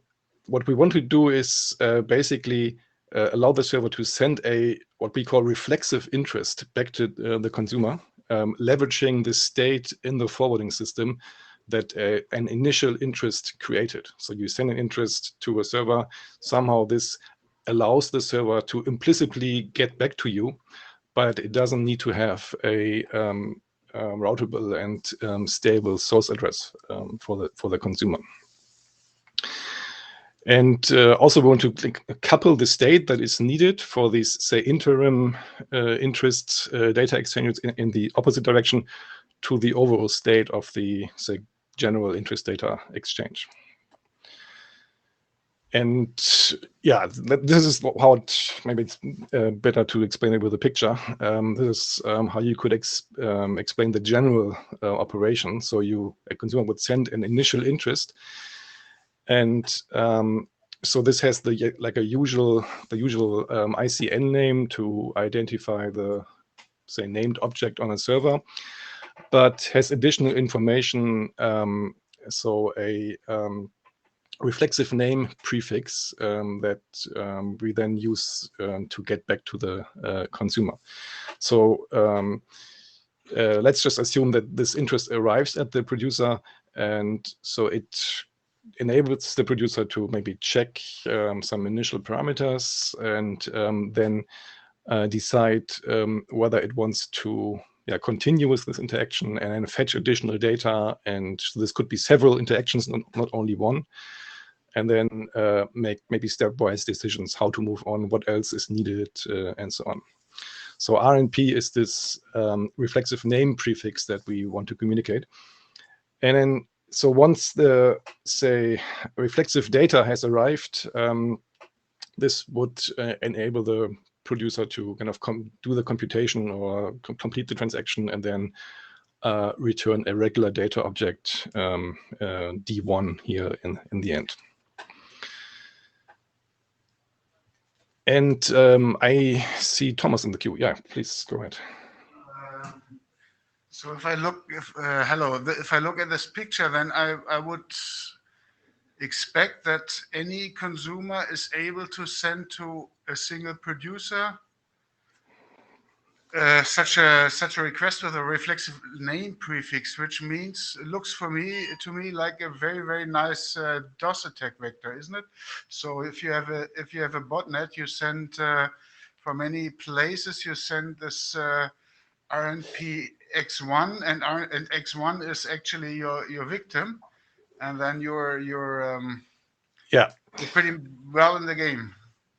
what we want to do is basically allow the server to send what we call reflexive interest back to the consumer, leveraging the state in the forwarding system that an initial interest created. So you send an interest to a server, somehow this allows the server to implicitly get back to you, but it doesn't need to have a routable and stable source address for the consumer. And also we want to couple the state that is needed for these, say, interim interest data exchanges in the opposite direction to the overall state of the, say, general interest data exchange. And yeah, this is how maybe it's better to explain it with a picture. This is how you could explain the general operation. So a consumer would send an initial interest, and so this has the usual ICN name to identify the, say, named object on a server, but has additional information. So a reflexive name prefix that we then use to get back to the consumer. So let's just assume that this interest arrives at the producer, and so it enables the producer to maybe check some initial parameters and then decide whether it wants to continue with this interaction and then fetch additional data. And so this could be several interactions, not only one. And then make maybe stepwise decisions how to move on, what else is needed, and so on. So RNP is this reflexive name prefix that we want to communicate. And then, so once the, say, reflexive data has arrived, this would enable the producer to kind of do the computation or complete the transaction and then return a regular data object, D1 here in the end. And I see Thomas in the queue. Yeah, please go ahead. So if I look, if I look at this picture, then I would expect that any consumer is able to send to a single producer such a request with a reflexive name prefix, which means looks to me like a very nice DOS attack vector, isn't it? So if you have a botnet, you send from many places, you send this RNP X1, and X1 is actually your victim, and then you're pretty well in the game.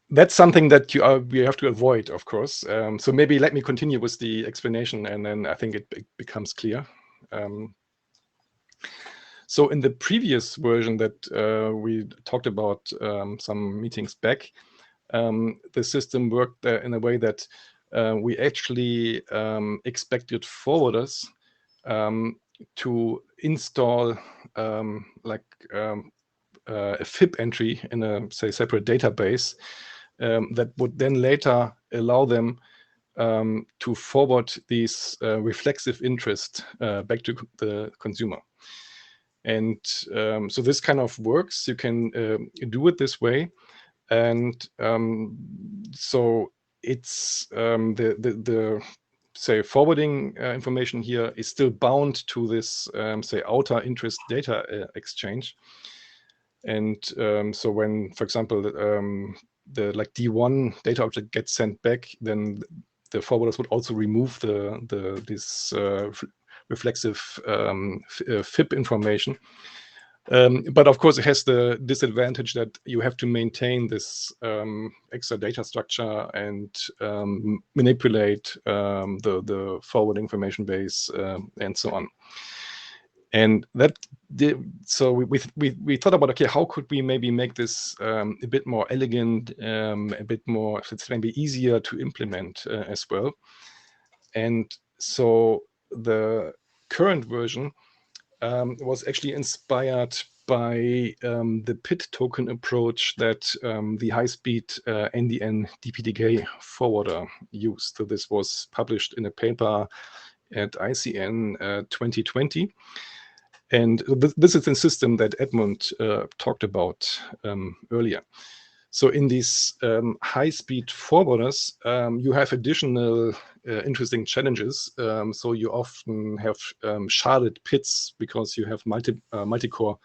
That's something that we have to avoid, of course. So maybe let me continue with the explanation, and then I think it becomes clear. So in the previous version that we talked about some meetings back, the system worked in a way that we actually expected forwarders to install a FIP entry in a, say, separate database that would then later allow them to forward these reflexive interest back to the consumer. And so this kind of works. You can do it this way. And so it's the say forwarding information here is still bound to this say outer interest data exchange. And so when, for example, the like D1 data object gets sent back, then the forwarders would also remove this reflexive FIP information. But of course, it has the disadvantage that you have to maintain this extra data structure and manipulate the forward information base and so on. And that so we thought about, okay, how could we maybe make this a bit more elegant, a bit more, it's maybe easier to implement as well. And so the current version was actually inspired by the PIT token approach that the high-speed NDN DPDK forwarder used. So this was published in a paper at ICN 2020. And this is a system that Edmund talked about earlier. So in these high-speed forwarders, you have additional interesting challenges. So you often have sharded PITs because you have multi-core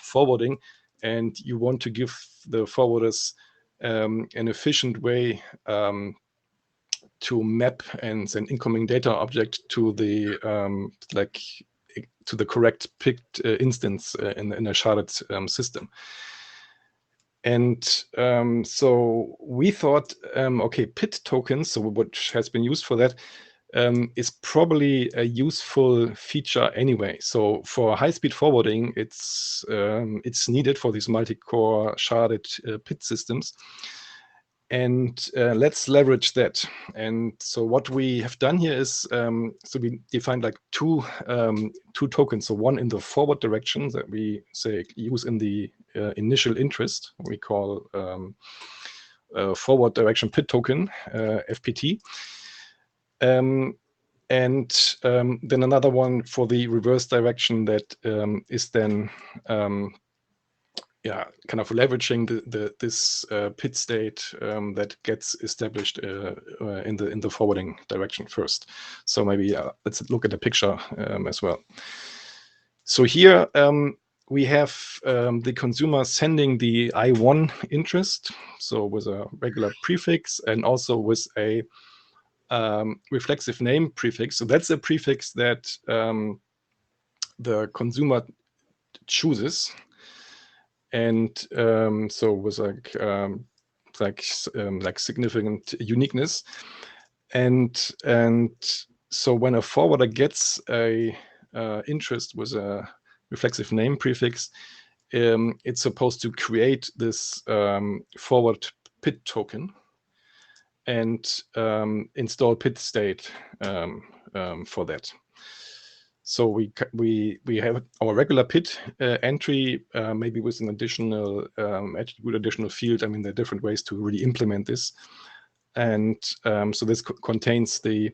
forwarding, and you want to give the forwarders an efficient way to map and send incoming data object to the to the correct picked instance in a sharded system. And so we thought, okay, PIT tokens, so which has been used for that, is probably a useful feature anyway. So for high-speed forwarding, it's needed for these multi-core sharded PIT systems. And let's leverage that. And so what we have done here is, so we defined like two tokens. So one in the forward direction that we say use in the initial interest, we call forward direction PIT token, FPT. And then another one for the reverse direction that is then kind of leveraging this PIT state that gets established in the forwarding direction first. So maybe let's look at the picture as well. So here we have the consumer sending the I1 interest, so with a regular prefix and also with a reflexive name prefix. So that's a prefix that the consumer chooses. And so with like significant uniqueness, and so when a forwarder gets a interest with a reflexive name prefix, it's supposed to create this forward PIT token and install PIT state for that. So we have our regular PIT entry, maybe with an additional attribute, additional field. I mean, there are different ways to really implement this. And so this contains the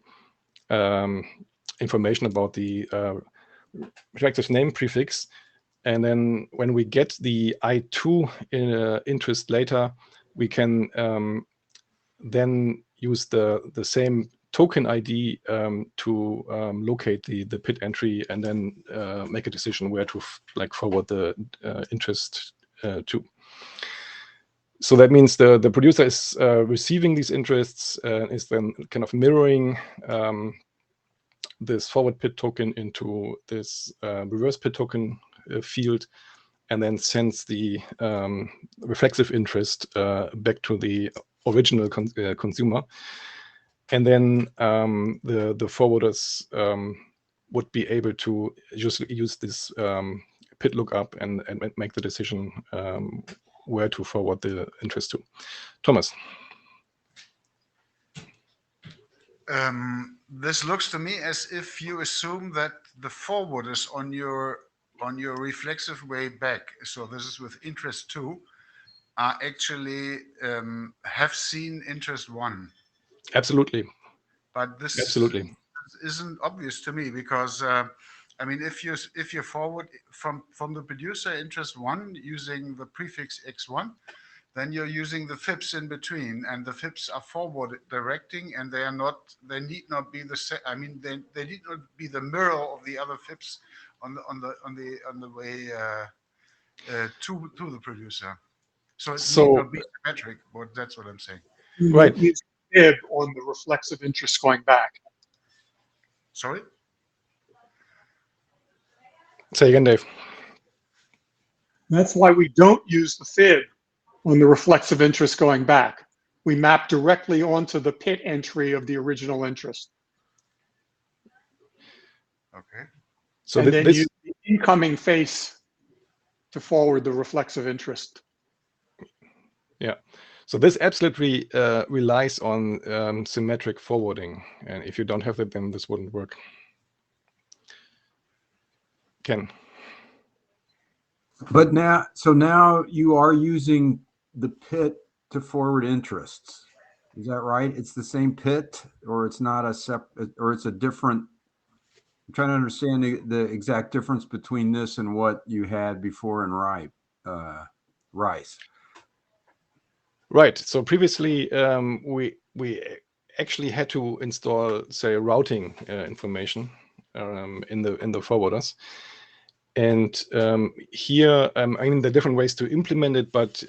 information about the reflexive name prefix. And then when we get the I2 interest later, we can then use the same token ID to locate the PIT entry and then make a decision where to forward the interest to. So that means the producer is receiving these interests, is then kind of mirroring this forward PIT token into this reverse PIT token field, and then sends the reflexive interest back to the original consumer. And then the forwarders would be able to just use this PIT lookup and make the decision where to forward the interest to. Thomas. This looks to me as if you assume that the forwarders on your reflexive way back, so this is with interest 2, are actually have seen interest 1. Absolutely. But this absolutely isn't obvious to me, because I mean, if you forward from the producer interest 1 using the prefix x1, then you're using the FIPS in between, and the FIPS are forward directing, and they need not be the same. I mean, they need not be the mirror of the other FIPS on the way to the producer. So it need not be symmetric, but that's what I'm saying. Right. Fib on the reflexive interest going back. Sorry? Say again, Dave. That's why we don't use the fib on the reflexive interest going back. We map directly onto the PIT entry of the original interest. Okay. So and then use the incoming face to forward the reflexive interest. Yeah. So this absolutely relies on symmetric forwarding. And if you don't have it, then this wouldn't work. Ken. But now you are using the PIT to forward interests. Is that right? It's the same PIT, or it's not a separate, or it's a different. I'm trying to understand the exact difference between this and what you had before in Rice. Right. So previously, we actually had to install, say, routing information in the forwarders. And here, I mean, there are different ways to implement it, but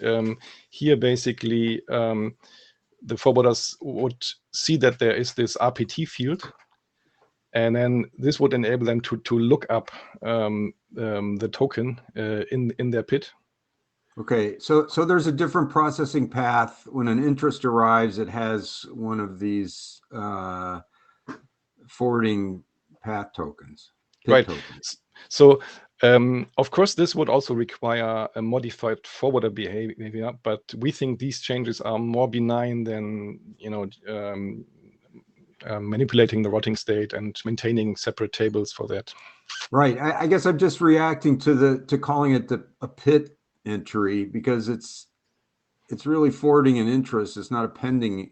here basically the forwarders would see that there is this RPT field, and then this would enable them to look up the token in their PIT. Okay, so there's a different processing path. When an interest arrives, it has one of these forwarding path tokens. Right. Tokens. So of course, this would also require a modified forwarder behavior, but we think these changes are more benign than manipulating the routing state and maintaining separate tables for that. Right. I guess I'm just reacting to calling it a PIT entry, because it's really forwarding an interest. It's not a pending.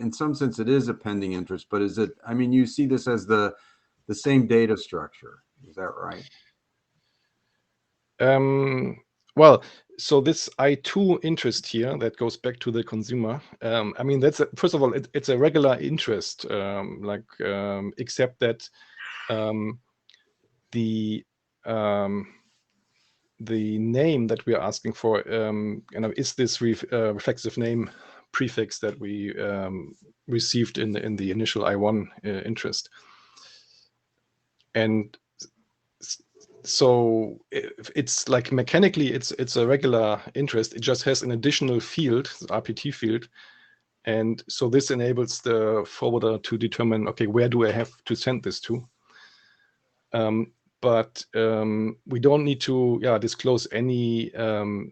In some sense, it is a pending interest, but is it? I mean, you see this as the same data structure. Is that right? Well, so this I2 interest here that goes back to the consumer. I mean, first of all, it's a regular interest, except that the name that we are asking for is this reflexive name prefix that we received in the initial I1 interest. And so it's like mechanically it's a regular interest. It just has an additional field, RPT field, and so this enables the forwarder to determine, okay, where do I have to send this to? But we don't need to disclose any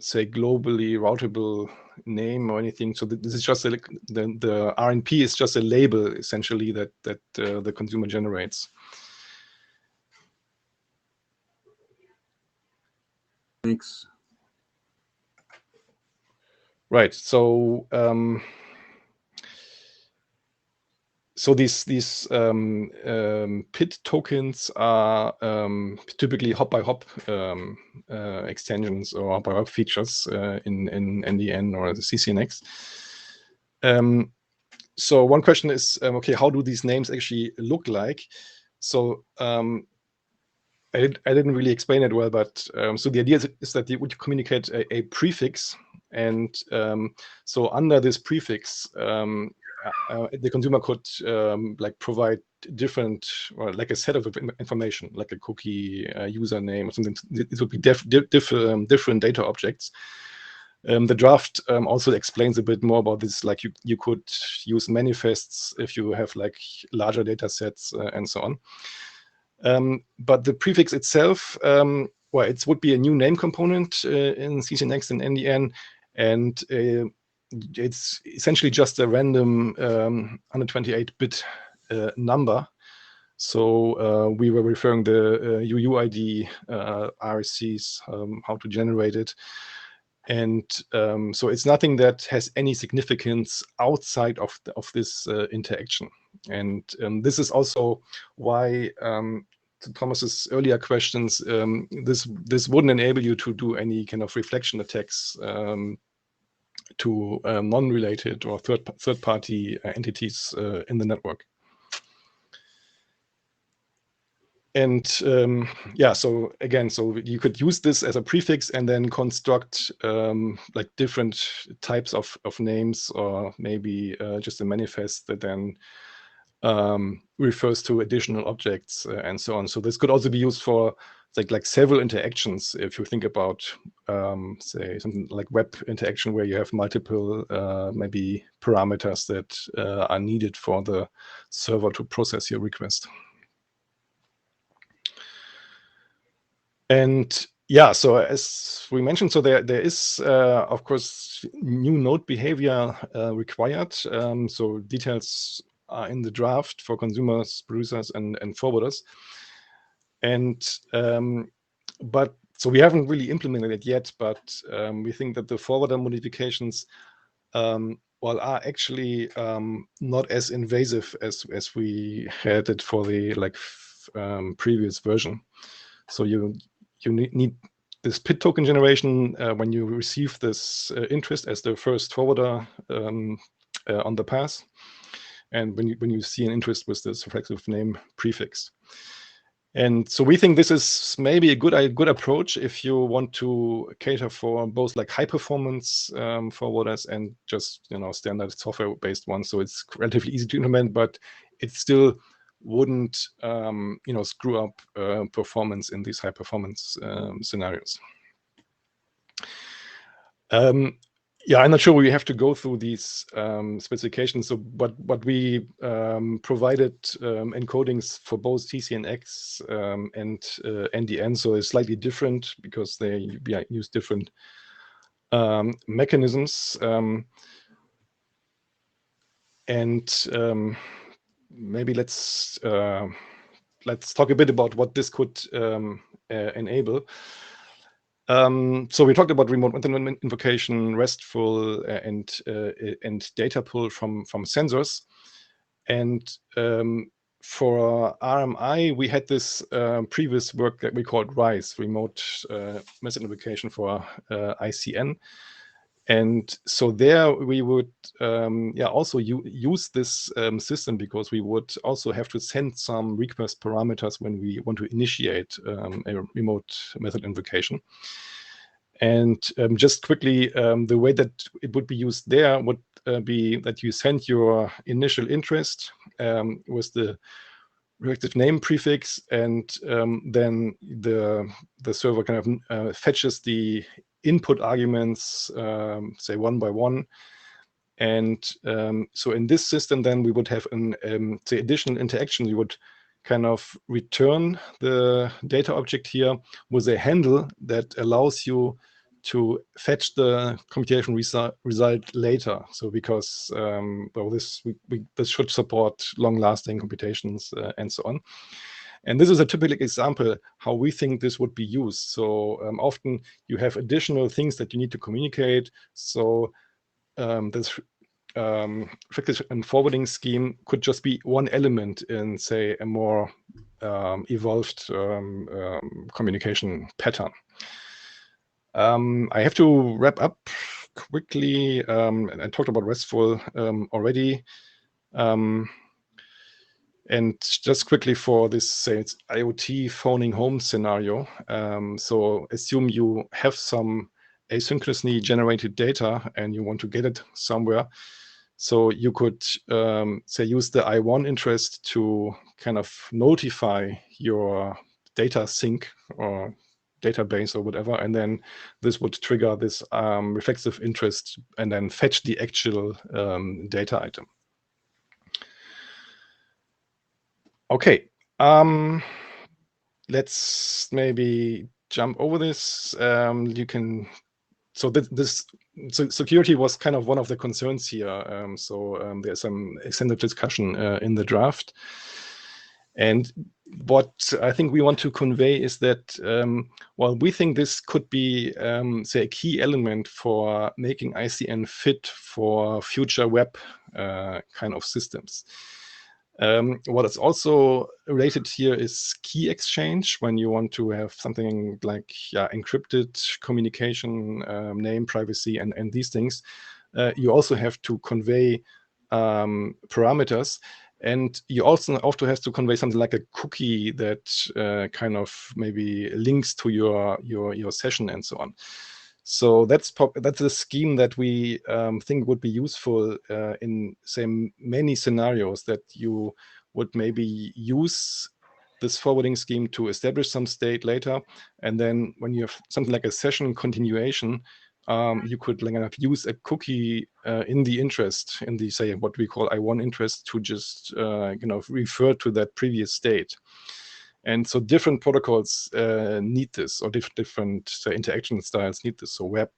say globally routable name or anything. So this is just the RNP is just a label essentially that the consumer generates. Thanks. Right. So these PID tokens are typically hop-by-hop extensions or hop-by-hop features in NDN or the Ccnx. So one question is, okay, how do these names actually look like? So I didn't really explain it well, but so the idea is that you would communicate a prefix, and so under this prefix, the consumer could like provide different, or like a set of information, like a cookie, username, or something. It would be different data objects. The draft also explains a bit more about this. Like you could use manifests if you have like larger data sets and so on. But the prefix itself, well, it would be a new name component in Ccnx and NDN, and it's essentially just a random 128-bit number. So we were referring the UUID, RSCs, how to generate it. And so it's nothing that has any significance outside of this interaction. And this is also why, to Thomas's earlier questions, this wouldn't enable you to do any kind of reflection attacks to non-related or third-party entities in the network. And yeah, so again, so you could use this as a prefix and then construct like different types of names, or maybe just a manifest that then refers to additional objects and so on. So this could also be used for like several interactions. If you think about, say, something like web interaction where you have multiple maybe parameters that are needed for the server to process your request. And yeah, so as we mentioned, so there is, of course, new node behavior required. So details are in the draft for consumers, producers, and forwarders. And but so we haven't really implemented it yet, but we think that the forwarder modifications well, are actually not as invasive as we had it for the previous version. So you need this PID token generation when you receive this interest as the first forwarder on the path, and when you see an interest with this reflexive name prefix. And so we think this is maybe a good approach if you want to cater for both like high performance forwarders and just standard software based ones. So it's relatively easy to implement, but it still wouldn't screw up performance in these high performance scenarios. Yeah, I'm not sure we have to go through these specifications. So, but we provided encodings for both Ccnx and NDN. So it's slightly different because they use different mechanisms. Maybe let's talk a bit about what this could enable. So we talked about remote method invocation, RESTful, and data pull from sensors. And for RMI, we had this previous work that we called RISE, remote method invocation for ICN. And so there we would also use this system, because we would also have to send some request parameters when we want to initiate a remote method invocation. And just quickly, the way that it would be used there would be that you send your initial interest with the reflective name prefix, and then the server kind of fetches the input arguments, say one by one. And so in this system, then we would have the additional interaction. You would kind of return the data object here with a handle that allows you to fetch the computation result later. So because well, this should support long-lasting computations and so on. And this is a typical example how we think this would be used. So often you have additional things that you need to communicate. So this effective and forwarding scheme could just be one element in, say, a more evolved communication pattern. I have to wrap up quickly, and I talked about RESTful already. And just quickly for this, say, it's IoT phoning home scenario. So assume you have some asynchronously generated data and you want to get it somewhere. So you could, say, use the I1 interest to kind of notify your data sync or database or whatever, and then this would trigger this reflexive interest and then fetch the actual data item. Okay, let's maybe jump over this. You can, so this security was kind of one of the concerns here. There's some extended discussion in the draft. And what I think we want to convey is that, well, we think this could be, say, a key element for making ICN fit for future web kind of systems. What is also related here is key exchange, when you want to have something like encrypted communication, name privacy, and these things. You also have to convey parameters, and you also often have to convey something like a cookie that kind of maybe links to your session and so on. So that's a scheme that we think would be useful in, say, many scenarios, that you would maybe use this forwarding scheme to establish some state later, and then when you have something like a session continuation, you could use a cookie in the interest, in the, say, what we call I1 interest, to just refer to that previous state. And so different protocols need this, or different interaction styles need this. So web,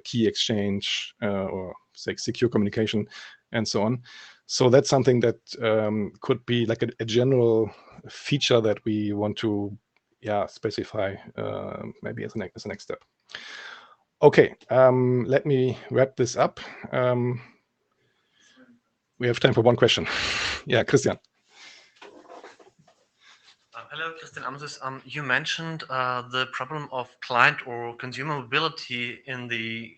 key exchange, or say secure communication, and so on. So that's something that could be like a general feature that we want to specify maybe as a next step. Okay, let me wrap this up. We have time for one question. Yeah, Christian. Hello, Christian Amsus. You mentioned the problem of client or consumer mobility in the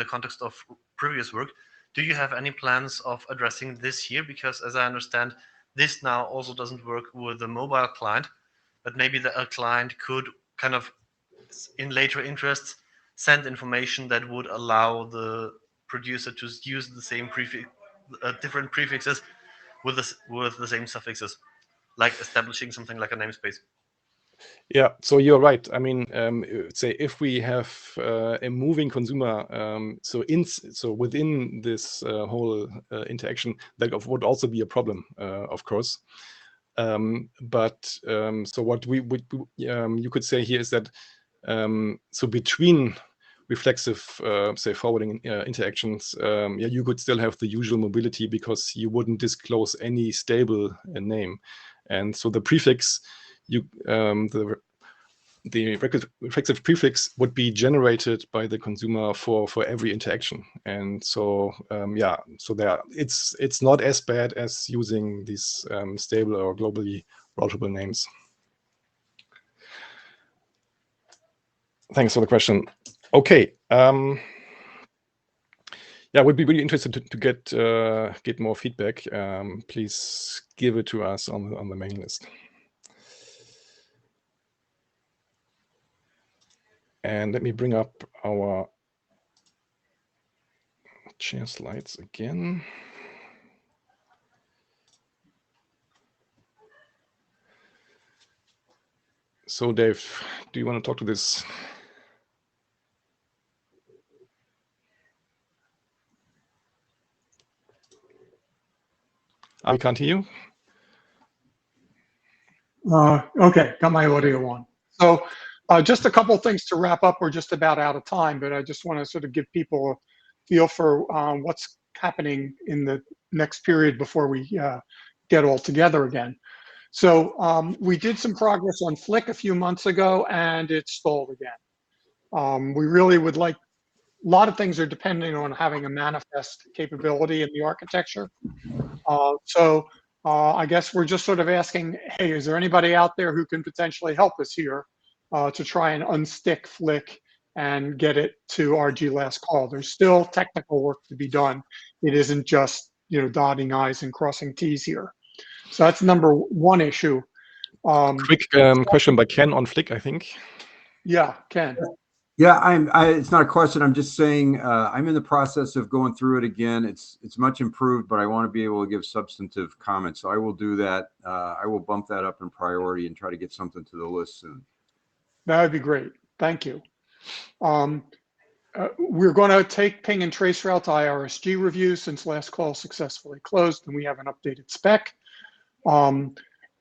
context of previous work. Do you have any plans of addressing this here? Because as I understand, this now also doesn't work with the mobile client, but maybe a client could kind of, in later interests, send information that would allow the producer to use the same different prefixes with the same suffixes, like establishing something like a namespace. Yeah, so you're right. I mean, say if we have a moving consumer, so within this whole interaction, that would also be a problem, of course. So what we would you could say here is that so between reflexive, say, forwarding interactions, you could still have the usual mobility, because you wouldn't disclose any stable name. And so the prefix, the reflexive prefix would be generated by the consumer for every interaction. And so so it's not as bad as using these stable or globally routable names. Thanks for the question. Okay. Yeah, would be really interested to get more feedback. Please give it to us on the mailing list. And let me bring up our share slides again. So Dave, do you want to talk to this? I can't hear you. Okay, got my audio on. So just a couple of things to wrap up. We're just about out of time, but I just want to sort of give people a feel for what's happening in the next period before we get all together again. So we did some progress on Flick a few months ago, and it stalled again. We really would like, a lot of things are depending on having a manifest capability in the architecture. So I guess we're just sort of asking, hey, is there anybody out there who can potentially help us here to try and unstick Flick and get it to RG last call? There's still technical work to be done. It isn't just, you know, dotting I's and crossing T's here. So that's number one issue. Quick question by Ken on Flick, I think. Yeah, Ken. Yeah, it's not a question. I'm just saying I'm in the process of going through it again. It's much improved, but I want to be able to give substantive comments. So I will do that. I will bump that up in priority and try to get something to the list soon. That would be great. Thank you. We're going to take ping and traceroute to IRSG review since last call successfully closed, and we have an updated spec.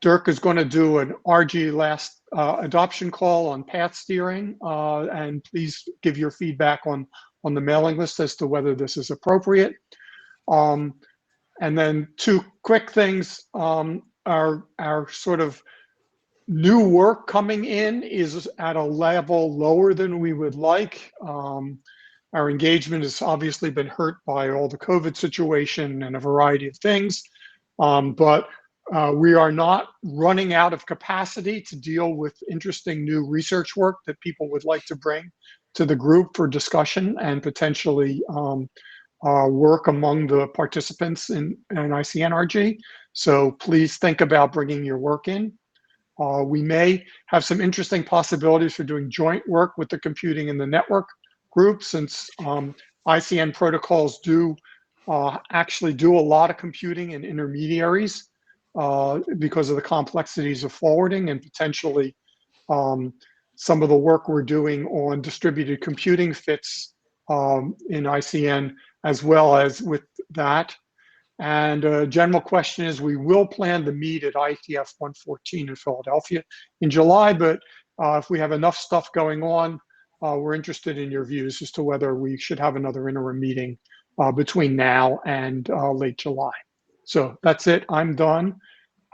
Dirk is going to do an RG last adoption call on path steering, and please give your feedback on the mailing list as to whether this is appropriate. And then two quick things. Our sort of new work coming in is at a level lower than we would like. Our engagement has obviously been hurt by all the COVID situation and a variety of things, but we are not running out of capacity to deal with interesting new research work that people would like to bring to the group for discussion and potentially work among the participants in ICNRG. So please think about bringing your work in. We may have some interesting possibilities for doing joint work with the computing and the network group, since ICN protocols do actually do a lot of computing in intermediaries because of the complexities of forwarding, and potentially some of the work we're doing on distributed computing fits in ICN as well as with that. And a general question is, we will plan to meet at IETF113 in Philadelphia in July, but if we have enough stuff going on, we're interested in your views as to whether we should have another interim meeting between now and late July. So that's it, I'm done.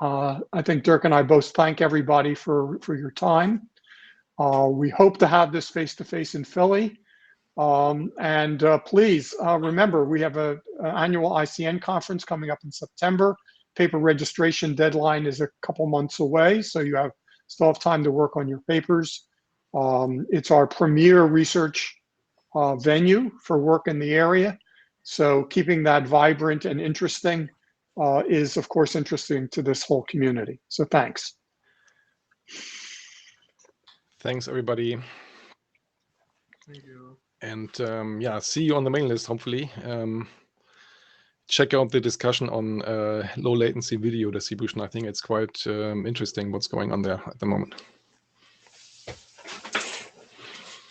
I think Dirk and I both thank everybody for your time. We hope to have this face-to-face in Philly. And please remember, we have an annual ICN conference coming up in September. Paper registration deadline is a couple months away, so you still have time to work on your papers. It's our premier research venue for work in the area, so keeping that vibrant and interesting is, of course, interesting to this whole community. So thanks. Thanks, everybody. Thank you. And yeah, see you on the main list, hopefully. Check out the discussion on low latency video distribution. I think it's quite interesting what's going on there at the moment.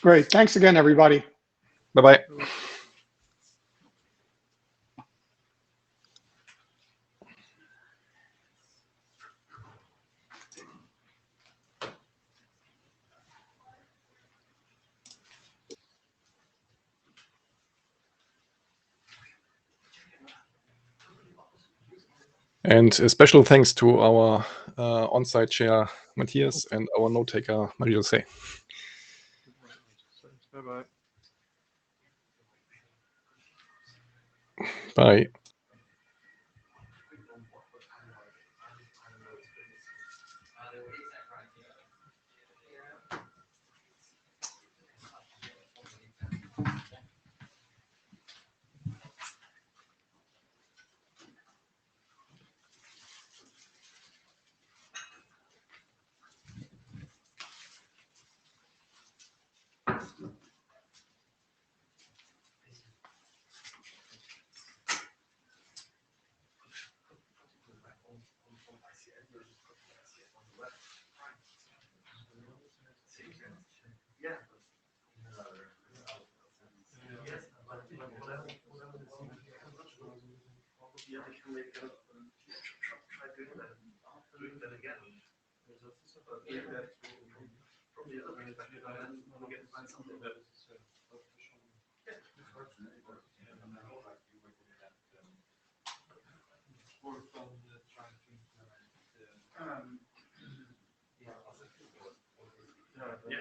Great. Thanks again, everybody. Bye-bye. And a special thanks to our on-site chair, Matthias, and our note-taker, Marie-José. Bye-bye. Bye. Um, Yeah.